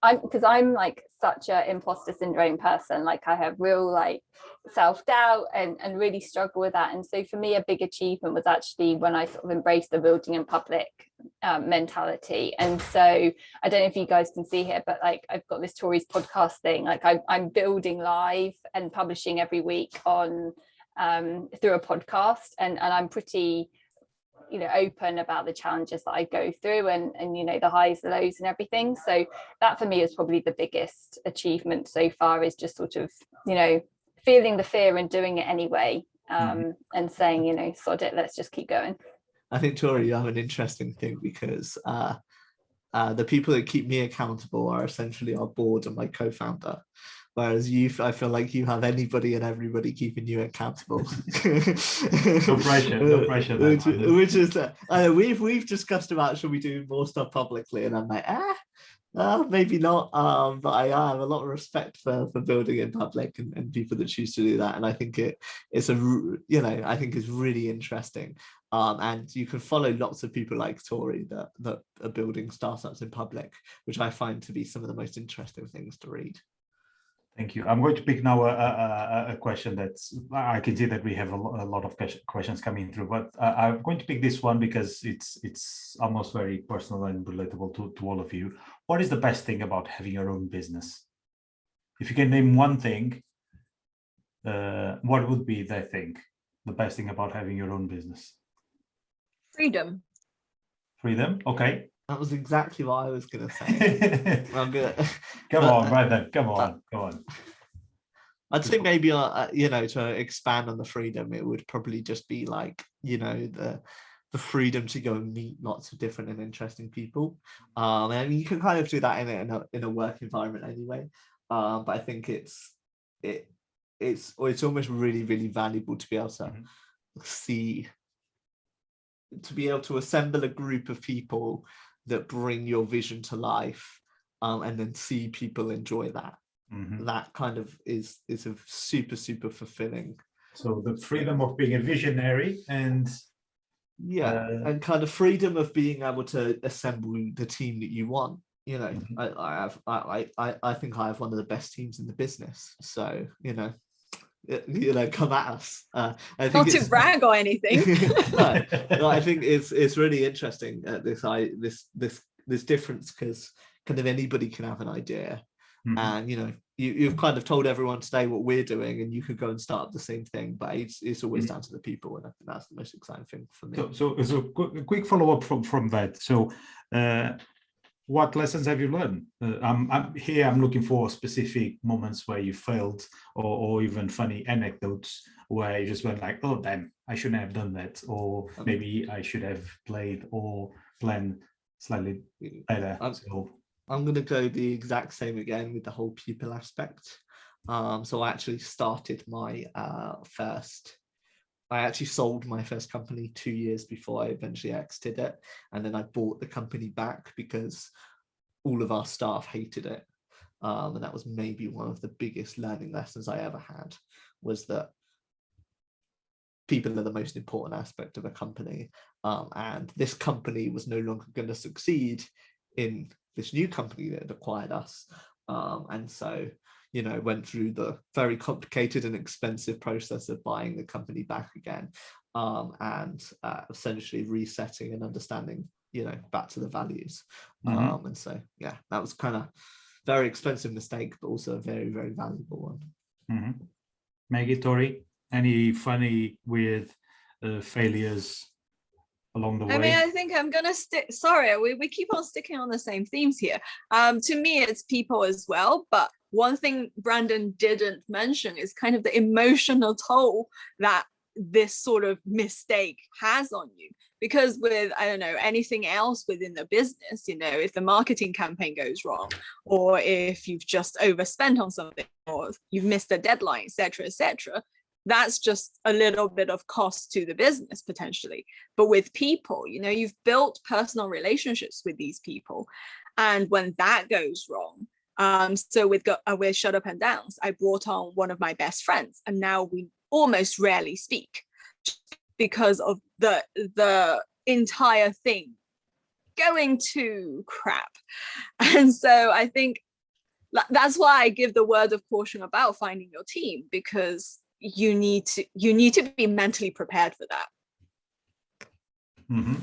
I'm like such an imposter syndrome person, like I have real like self-doubt and really struggle with that. And so for me, a big achievement was actually when I sort of embraced the building in public mentality. And so I don't know if you guys can see here, but like I've got this Tories podcast thing, like I'm building live and publishing every week on through a podcast, and I'm pretty open about the challenges that I go through and the highs, the lows and everything. So that for me is probably the biggest achievement so far, is just sort of feeling the fear and doing it anyway, and saying sod it, let's just keep going. I think, Tori, you have an interesting thing, because the people that keep me accountable are essentially our board and my co-founder. Whereas you, I feel like you have anybody and everybody keeping you accountable. No pressure. Which is, we've discussed about, should we do more stuff publicly? And I'm like, maybe not. But I have a lot of respect for building in public and people that choose to do that. And I think it's I think it's really interesting. And you can follow lots of people like Tori that are building startups in public, which I find to be some of the most interesting things to read. Thank you. I'm going to pick now a question that's, I can see that we have a lot of questions coming through, but I'm going to pick this one because it's almost very personal and relatable to all of you. What is the best thing about having your own business? If you can name one thing, what would be that thing? The best thing about having your own business? Freedom. Freedom. Okay. That was exactly what I was going to say. I'm gonna, come on, Brandon. Come on. I'd say maybe, to expand on the freedom, it would probably just be like, the freedom to go and meet lots of different and interesting people. And you can kind of do that in a work environment anyway. But I think it's almost really, really valuable to be able to to be able to assemble a group of people that bring your vision to life, and then see people enjoy that. That kind of is a super, super fulfilling. So the freedom of being a visionary and and kind of freedom of being able to assemble the team that you want. I think I have one of the best teams in the business. So come at us. I think not to brag or anything. no, I think it's really interesting, this difference, because kind of anybody can have an idea, and you've kind of told everyone today what we're doing, and you could go and start the same thing, but it's always down to the people, and I think that's the most exciting thing for me. So quick follow-up from that. So what lessons have you learned? I'm looking for specific moments where you failed, or even funny anecdotes where you just went like, oh damn, I shouldn't have done that, or maybe I should have played or planned slightly better. I'm going to go the exact same again with the whole people aspect. So I actually started I actually sold my first company 2 years before I eventually exited it. And then I bought the company back because all of our staff hated it. And that was maybe one of the biggest learning lessons I ever had, was that people are the most important aspect of a company. And this company was no longer going to succeed in this new company that had acquired us. And so went through the very complicated and expensive process of buying the company back again, and essentially resetting and understanding, back to the values. And so, that was kind of very expensive mistake, but also a very, very valuable one. Maggie, Tori, any funny, weird failures along the way? I mean, I think I'm gonna stick. Sorry, we keep on sticking on the same themes here. To me, it's people as well. But one thing Brandon didn't mention is kind of the emotional toll that this sort of mistake has on you. Because with, I don't know, anything else within the business, you know, if the marketing campaign goes wrong, or if you've just overspent on something, or you've missed a deadline, etc., that's just a little bit of cost to the business potentially. But with people, you know, you've built personal relationships with these people, and when that goes wrong, so with Shut Up and Downs, I brought on one of my best friends, and now we almost rarely speak because of the entire thing going to crap. And so I think that's why I give the word of caution about finding your team, because you need to be mentally prepared for that. Mm-hmm.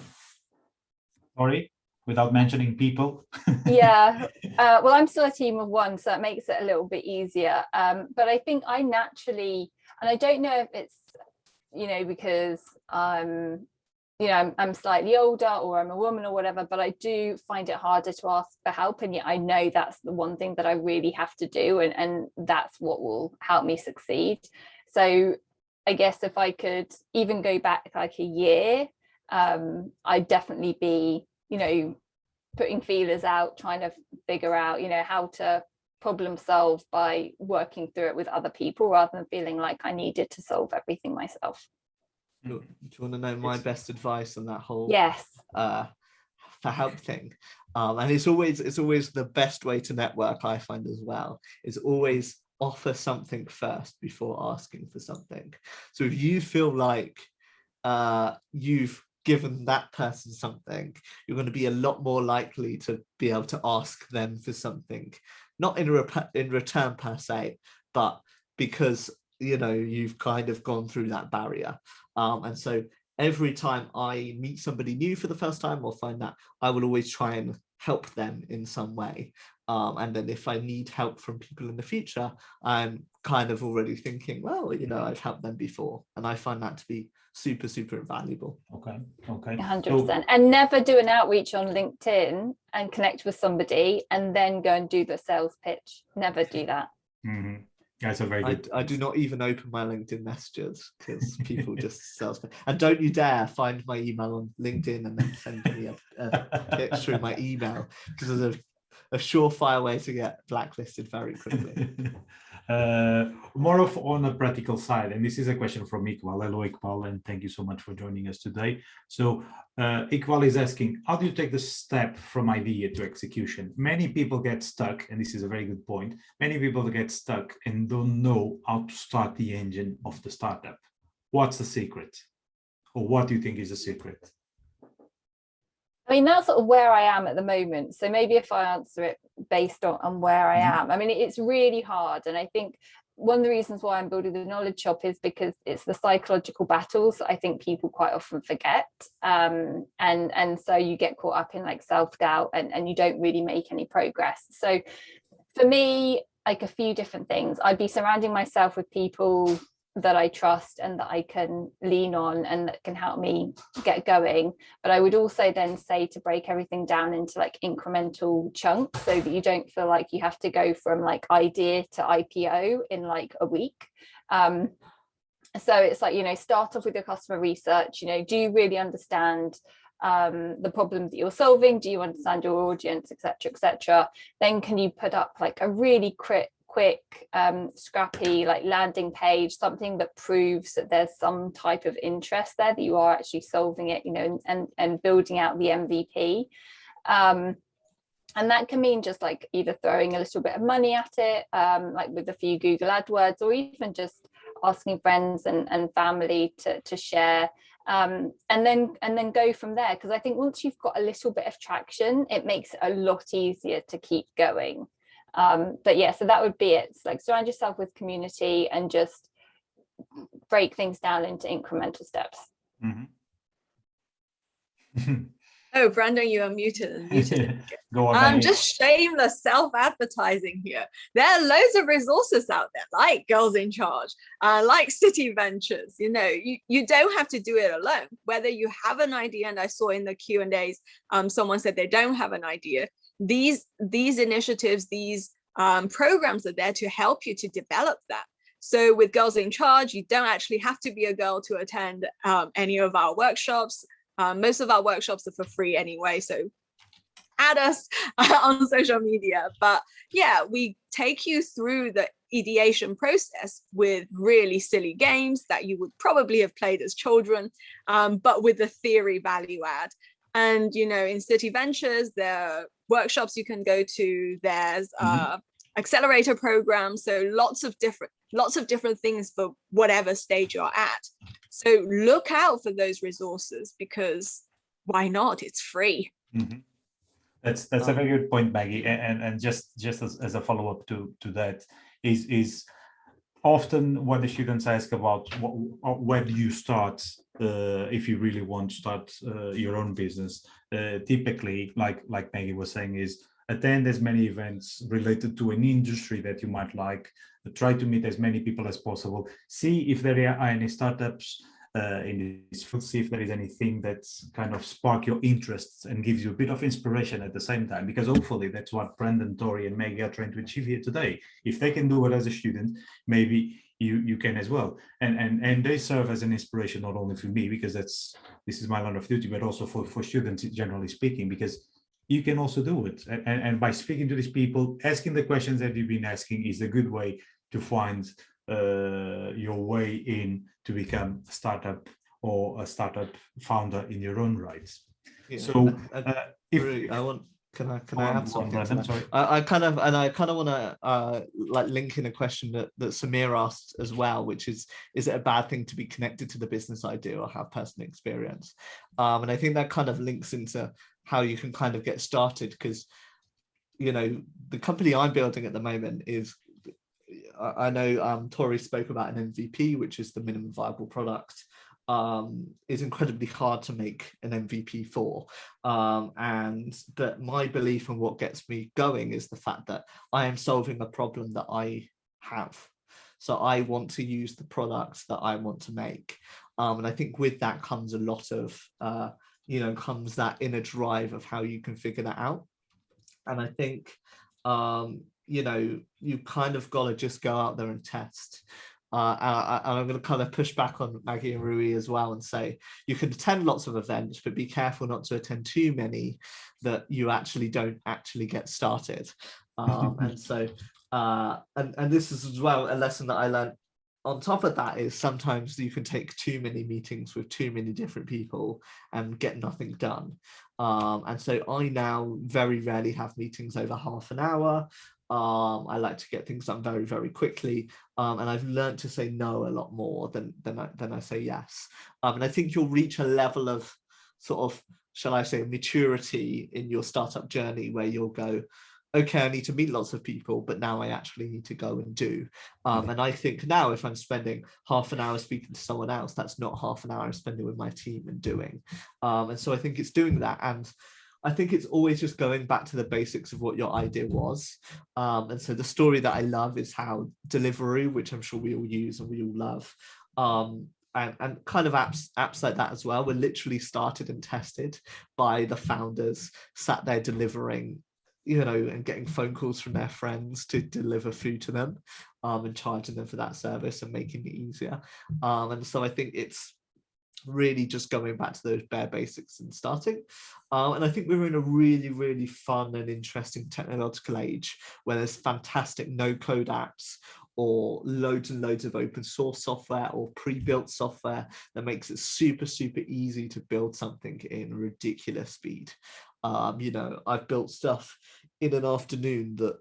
Sorry, without mentioning people. Yeah, well, I'm still a team of one, so it makes it a little bit easier. But I think I naturally, and I don't know if it's, you know, because you know, I'm slightly older or I'm a woman or whatever, but I do find it harder to ask for help. And yet I know that's the one thing that I really have to do. And that's what will help me succeed. So I guess if I could even go back like a year, I'd definitely be, you know, putting feelers out, trying to figure out, you know, how to problem solve by working through it with other people rather than feeling like I needed to solve everything myself. Do you want to know my best advice on that whole Yes. for help thing? And it's always the best way to network, I find, as well, is always offer something first before asking for something. So if you feel like you've given that person something, you're going to be a lot more likely to be able to ask them for something, not in return per se, but because, you know, you've kind of gone through that barrier. And so every time I meet somebody new for the first time, or find that, I will always try and help them in some way. And then if I need help from people in the future, I'm kind of already thinking, well, you know, I've helped them before. And I find that to be super, super invaluable. Okay. 100%. And never do an outreach on LinkedIn and connect with somebody and then go and do the sales pitch. Never do that. Mm-hmm. That's a very good. I do not even open my LinkedIn messages because people just sales. And don't you dare find my email on LinkedIn and then send me a pitch through my email, because there's a surefire way to get blacklisted very quickly. More of on a practical side, and this is a question from Iqbal. Hello, Iqbal, and thank you so much for joining us today. So Iqbal is asking, how do you take the step from idea to execution? Many people get stuck, and this is a very good point. Many people get stuck and don't know how to start the engine of the startup. What's the secret? Or what do you think is the secret? I mean, that's sort of where I am at the moment. So maybe if I answer it based on where I am, I mean, it's really hard. And I think one of the reasons why I'm building the knowledge shop is because it's the psychological battles I think people quite often forget. And so you get caught up in like self-doubt and you don't really make any progress. So for me, like a few different things, I'd be surrounding myself with people that I trust and that I can lean on and that can help me get going. But I would also then say to break everything down into like incremental chunks so that you don't feel like you have to go from like idea to IPO in like a week. So it's like, you know, start off with your customer research. You know, do you really understand the problem that you're solving? Do you understand your audience, etc.? Then can you put up like a really quick scrappy like landing page, something that proves that there's some type of interest there, that you are actually solving it, you know, and building out the MVP. And that can mean just like either throwing a little bit of money at it, like with a few Google AdWords, or even just asking friends and family to share, and then go from there. Because I think once you've got a little bit of traction, it makes it a lot easier to keep going. But yeah, so that would be it. It's like surround yourself with community and just break things down into incremental steps. Mm-hmm. Oh, Brandon, you are muted. Go on. Just shameless self-advertising here. There are loads of resources out there, like Girls in Charge, like CityVentures. You know, you don't have to do it alone. Whether you have an idea, and I saw in the Q&As, someone said they don't have an idea. These initiatives, these programs are there to help you to develop that. So with Girls in Charge, you don't actually have to be a girl to attend any of our workshops. Most of our workshops are for free anyway, so add us on social media. But yeah, we take you through the ideation process with really silly games that you would probably have played as children, but with the theory value add. And, you know, in CityVentures, there are workshops you can go to. There's accelerator programs. So lots of different things for whatever stage you're at. So look out for those resources, because why not? It's free. Mm-hmm. That's a very good point, Maggie. And just as a follow-up to that is often what the students ask about, where do you start if you really want to start your own business? Typically, like Maggie was saying, is attend as many events related to an industry that you might like, try to meet as many people as possible, see if there are any startups in this field, see if there is anything that's kind of spark your interests and gives you a bit of inspiration at the same time, because hopefully that's what Brendan, Tori and Maggie are trying to achieve here today. If they can do it as a student, maybe you can as well. And they serve as an inspiration, not only for me, because this is my line of duty, but also for students generally speaking, because you can also do it. And by speaking to these people, asking the questions that you've been asking is a good way to find your way in to become a startup or a startup founder in your own rights. Yeah. So can I add something to that? Sorry. I kind of want to like link in a question that Samir asked as well, which is it a bad thing to be connected to the business idea or have personal experience? And I think that kind of links into how you can kind of get started, because, you know, the company I'm building at the moment is, I know Tori spoke about an MVP, which is the minimum viable product. Is incredibly hard to make an MVP for. But my belief and what gets me going is the fact that I am solving a problem that I have. So I want to use the products that I want to make. And I think with that comes a lot of, comes that inner drive of how you can figure that out. And I think, you kind of got to just go out there and test. And I'm going to kind of push back on Maggie and Rui as well and say, you can attend lots of events, but be careful not to attend too many that you actually don't actually get started. And so, and this is as well a lesson that I learned on top of that, is sometimes you can take too many meetings with too many different people and get nothing done. And so I now very rarely have meetings over half an hour. I like to get things done very, very quickly. And I've learned to say no a lot more than I say yes. And I think you'll reach a level of sort of, shall I say, maturity in your startup journey where you'll go, okay, I need to meet lots of people, but now I actually need to go and do. And I think now if I'm spending half an hour speaking to someone else, that's not half an hour I'm spending with my team and doing. And so I think it's doing that. And I think it's always just going back to the basics of what your idea was. And so the story that I love is how Deliveroo, which I'm sure we all use and we all love, and kind of apps like that as well, were literally started and tested by the founders, sat there delivering, and getting phone calls from their friends to deliver food to them, and charging them for that service and making it easier. And so I think it's really just going back to those bare basics and starting. And I think we're in a really, really fun and interesting technological age where there's fantastic no-code apps or loads and loads of open source software or pre-built software that makes it super, super easy to build something in ridiculous speed. I've built stuff in an afternoon that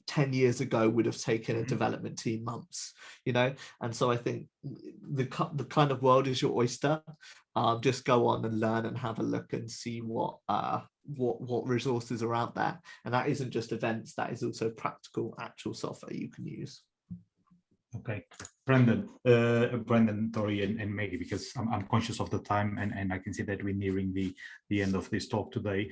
10 years ago would have taken a development team months, and so I think the kind of world is your oyster. Just go on and learn and have a look and see what resources are out there, and that isn't just events, that is also practical actual software you can use. Okay, Brendan, Tori, and Maggie, because I'm conscious of the time, and I can see that we're nearing the end of this talk today.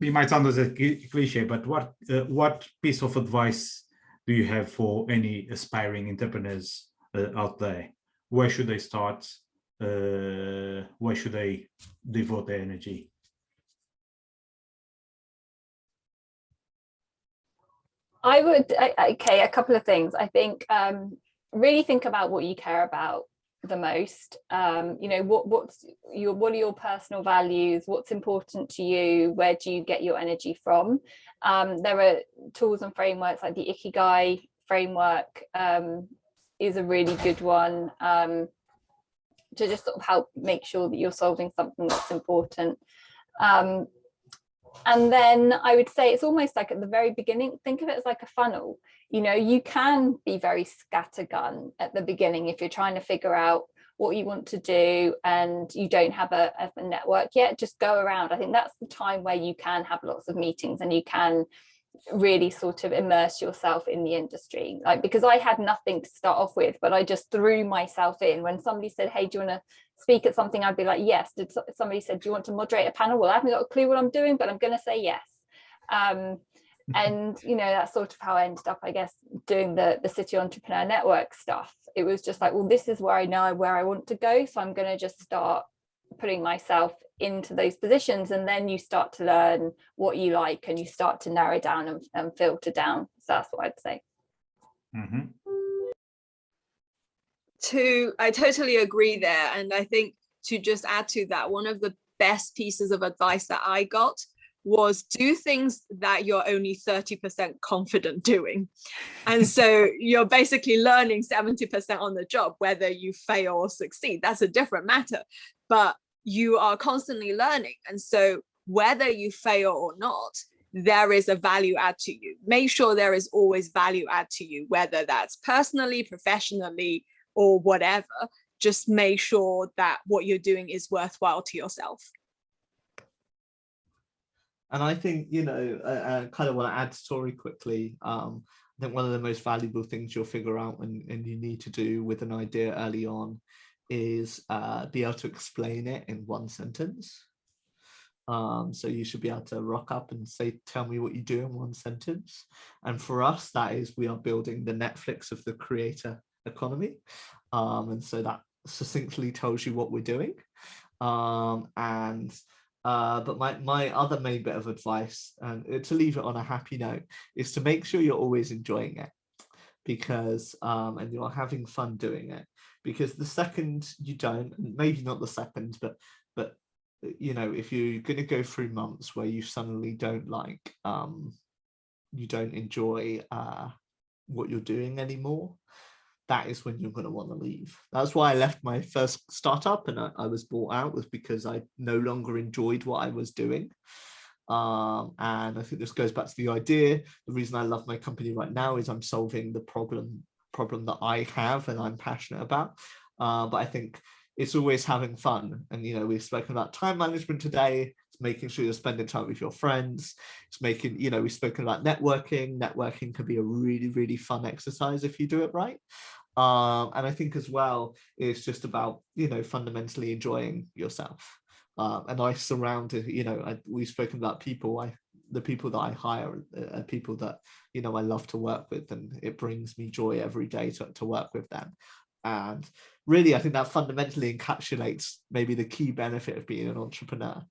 It might sound as a cliche, but what piece of advice do you have for any aspiring entrepreneurs out there? Where should they start? Where should they devote their energy? I would, okay, a couple of things. I think really think about what you care about the most. You know, what are your personal values? What's important to you? Where do you get your energy from? There are tools and frameworks like the Ikigai framework is a really good one to just sort of help make sure that you're solving something that's important. And then I would say it's almost like at the very beginning, think of it as like a funnel. You know, you can be very scattergun at the beginning if you're trying to figure out what you want to do and you don't have a network yet. Just go around. I think that's the time where you can have lots of meetings and you can really sort of immerse yourself in the industry. Like, because I had nothing to start off with, but I just threw myself in. When somebody said, hey, do you want to speak at something, I'd be like, yes. Did somebody said, do you want to moderate a panel? Well, I haven't got a clue what I'm doing, but I'm going to say yes. And you know, that's sort of how I ended up, I guess, doing the City Entrepreneur Network stuff. It was just like, well, this is where I know where I want to go, so I'm going to just start putting myself into those positions, and then you start to learn what you like and you start to narrow down and filter down. So that's what I'd say. Mm-hmm. I totally agree there. And I think to just add to that, one of the best pieces of advice that I got was do things that you're only 30% confident doing. And so you're basically learning 70% on the job. Whether you fail or succeed, that's a different matter, but you are constantly learning. And so whether you fail or not, there is a value add to you. Make sure there is always value add to you, whether that's personally, professionally, or whatever. Just make sure that what you're doing is worthwhile to yourself. And I think, you know, I kind of want to add story quickly. I think one of the most valuable things you'll figure out and you need to do with an idea early on is be able to explain it in one sentence. So you should be able to rock up and say, tell me what you do in one sentence. And for us, that is, we are building the Netflix of the creator economy. And so that succinctly tells you what we're doing. But my other main bit of advice, and to leave it on a happy note, is to make sure you're always enjoying it, because and you're having fun doing it. Because the second you don't, maybe not the second, but you know, if you're going to go through months where you suddenly don't like, you don't enjoy what you're doing anymore, that is when you're going to want to leave. That's why I left my first startup and I was bought out, was because I no longer enjoyed what I was doing. And I think this goes back to the idea. The reason I love my company right now is I'm solving the problem that I have and I'm passionate about. But I think it's always having fun. And, you know, we've spoken about time management today. It's making sure you're spending time with your friends. It's making, you know, we've spoken about networking. Networking can be a really, really fun exercise if you do it right. And I think as well, it's just about, you know, fundamentally enjoying yourself. And I surrounded, you know, we've spoken about people. The people that I hire are people that, you know, I love to work with, and it brings me joy every day to work with them. And really, I think that fundamentally encapsulates maybe the key benefit of being an entrepreneur,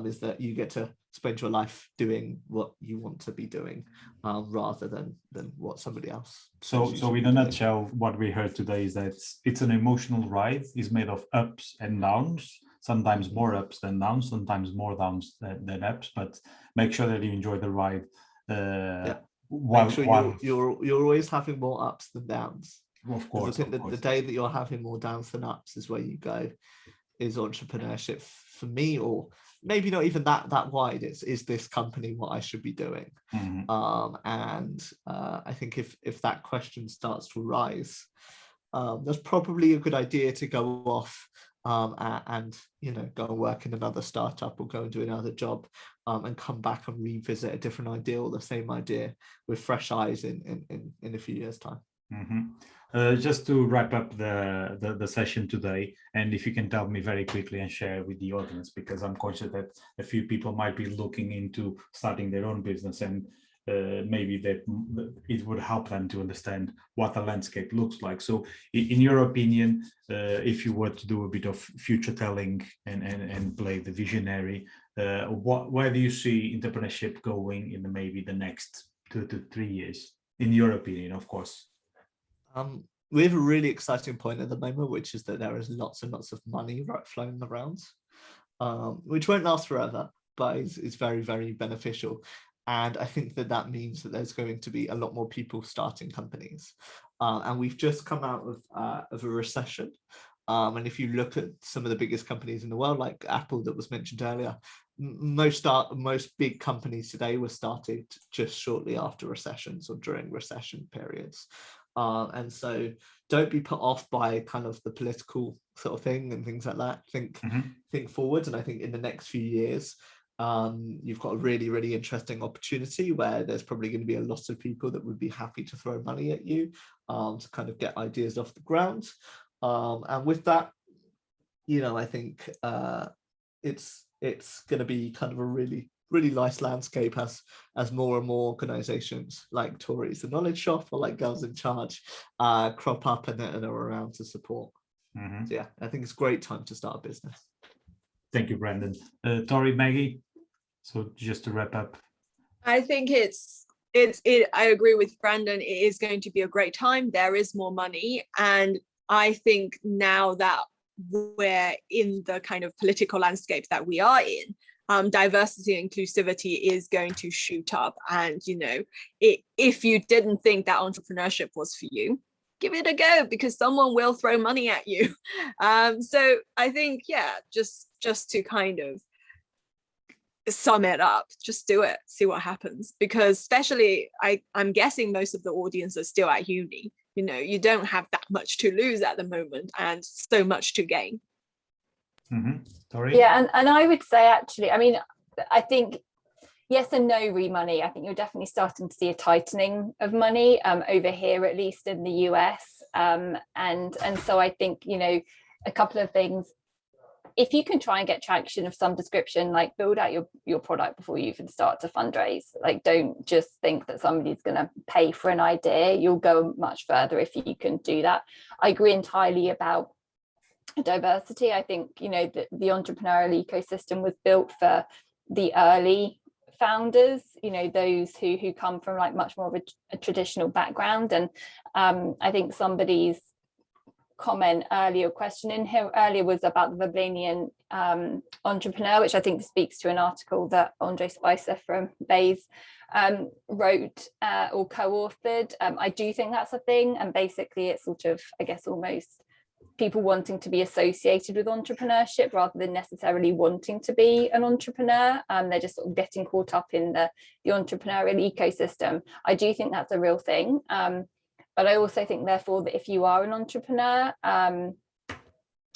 is that you get to spend your life doing what you want to be doing, rather than what somebody else. So in a nutshell, what we heard today is that it's an emotional ride. It's made of ups and downs. Sometimes more ups than downs, sometimes more downs than ups. But make sure that you enjoy the ride. Make sure you're always having more ups than downs. Of course. I think the day that you're having more downs than ups is where you go. Is entrepreneurship for me, or maybe not even that wide? Is this company what I should be doing? Mm-hmm. I think if that question starts to arise, that's probably a good idea to go off and, you know, go and work in another startup or go and do another job, and come back and revisit a different idea or the same idea with fresh eyes in a few years' time. Mm-hmm. Just to wrap up the session today, and if you can tell me very quickly and share with the audience, because I'm conscious that a few people might be looking into starting their own business, and maybe that it would help them to understand what the landscape looks like. So in your opinion, if you were to do a bit of future telling and play the visionary, where do you see entrepreneurship going in maybe the next 2 to 3 years, in your opinion, of course? We have a really exciting point at the moment, which is that there is lots and lots of money flowing around, which won't last forever, but is very, very beneficial. And I think that means that there's going to be a lot more people starting companies. And we've just come out of a recession. And if you look at some of the biggest companies in the world, like Apple that was mentioned earlier, most big companies today were started just shortly after recessions or during recession periods. And so don't be put off by kind of the political sort of thing and things like that. Think forward. And I think in the next few years, you've got a really, really interesting opportunity where there's probably going to be a lot of people that would be happy to throw money at you to kind of get ideas off the ground. And with that, I think it's going to be kind of a really, really nice landscape as more and more organizations like Tories, the Knowledge Shop, or like Girls in Charge crop up and are around to support. So yeah, I think it's a great time to start a business. Thank you, Brandon. Tori, Maggie, so just to wrap up. I think I agree with Brandon. It is going to be a great time. There is more money. And I think now that we're in the kind of political landscape that we are in, diversity and inclusivity is going to shoot up. And, if you didn't think that entrepreneurship was for you, give it a go, because someone will throw money at you. So I think, just to kind of sum it up, just do it, see what happens. Because especially, I'm guessing most of the audience are still at uni. You don't have that much to lose at the moment and so much to gain. Tori? Yeah, and I would say, actually, I think yes and no money. I think you're definitely starting to see a tightening of money over here, at least in the US. And so I think, a couple of things. If you can try and get traction of some description, like build out your product before you even start to fundraise. Like, don't just think that somebody's going to pay for an idea. You'll go much further if you can do that. I agree entirely about diversity. I think, the entrepreneurial ecosystem was built for the early founders, those who come from like much more of a traditional background. And I think somebody's question in here earlier was about the Vibranian entrepreneur, which I think speaks to an article that Andre Spicer from Bayes wrote or co-authored. I do think that's a thing, and basically it's sort of, I guess, almost people wanting to be associated with entrepreneurship rather than necessarily wanting to be an entrepreneur. They're just sort of getting caught up in the entrepreneurial ecosystem. I do think that's a real thing. But I also think, therefore, that if you are an entrepreneur,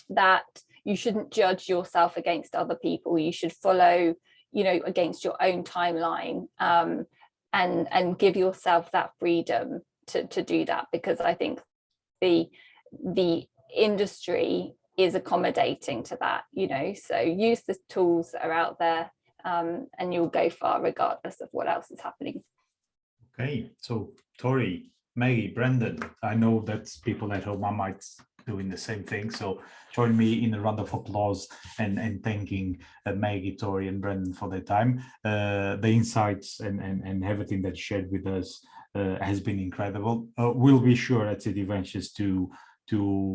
that you shouldn't judge yourself against other people. You should follow, against your own timeline, and give yourself that freedom to do that, because I think the industry is accommodating to that, so use the tools that are out there, and you'll go far regardless of what else is happening. Okay, so Tori, Maggie, Brandon, I know that people at home might doing the same thing, so join me in a round of applause and thanking Maggie, Tori, and Brandon for their time. The insights and everything that shared with us has been incredible. We'll be sure at CityVentures to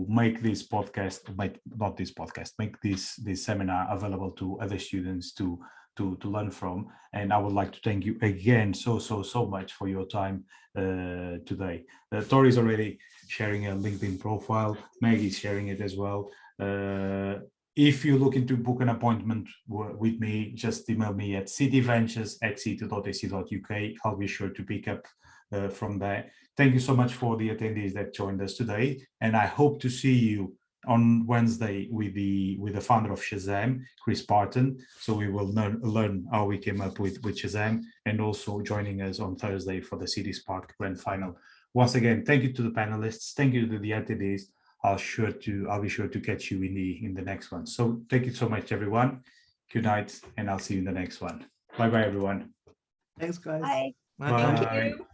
make this seminar available to other students to learn from. And I would like to thank you again so much for your time today. Tori is already sharing a LinkedIn profile. Maggie is sharing it as well. If you're looking to book an appointment with me, just email me at cityventures@city.ac.uk. I'll be sure to pick up from there. Thank you so much for the attendees that joined us today, and I hope to see you on Wednesday with the founder of Shazam, Chris Barton. So we will learn how we came up with Shazam, and also joining us on Thursday for the City Spark Grand Final. Once again, thank you to the panelists. Thank you to the attendees. I'll be sure to catch you in the next one. So thank you so much, everyone. Good night, and I'll see you in the next one. Bye, everyone. Thanks, guys. Bye. Bye. Thank you.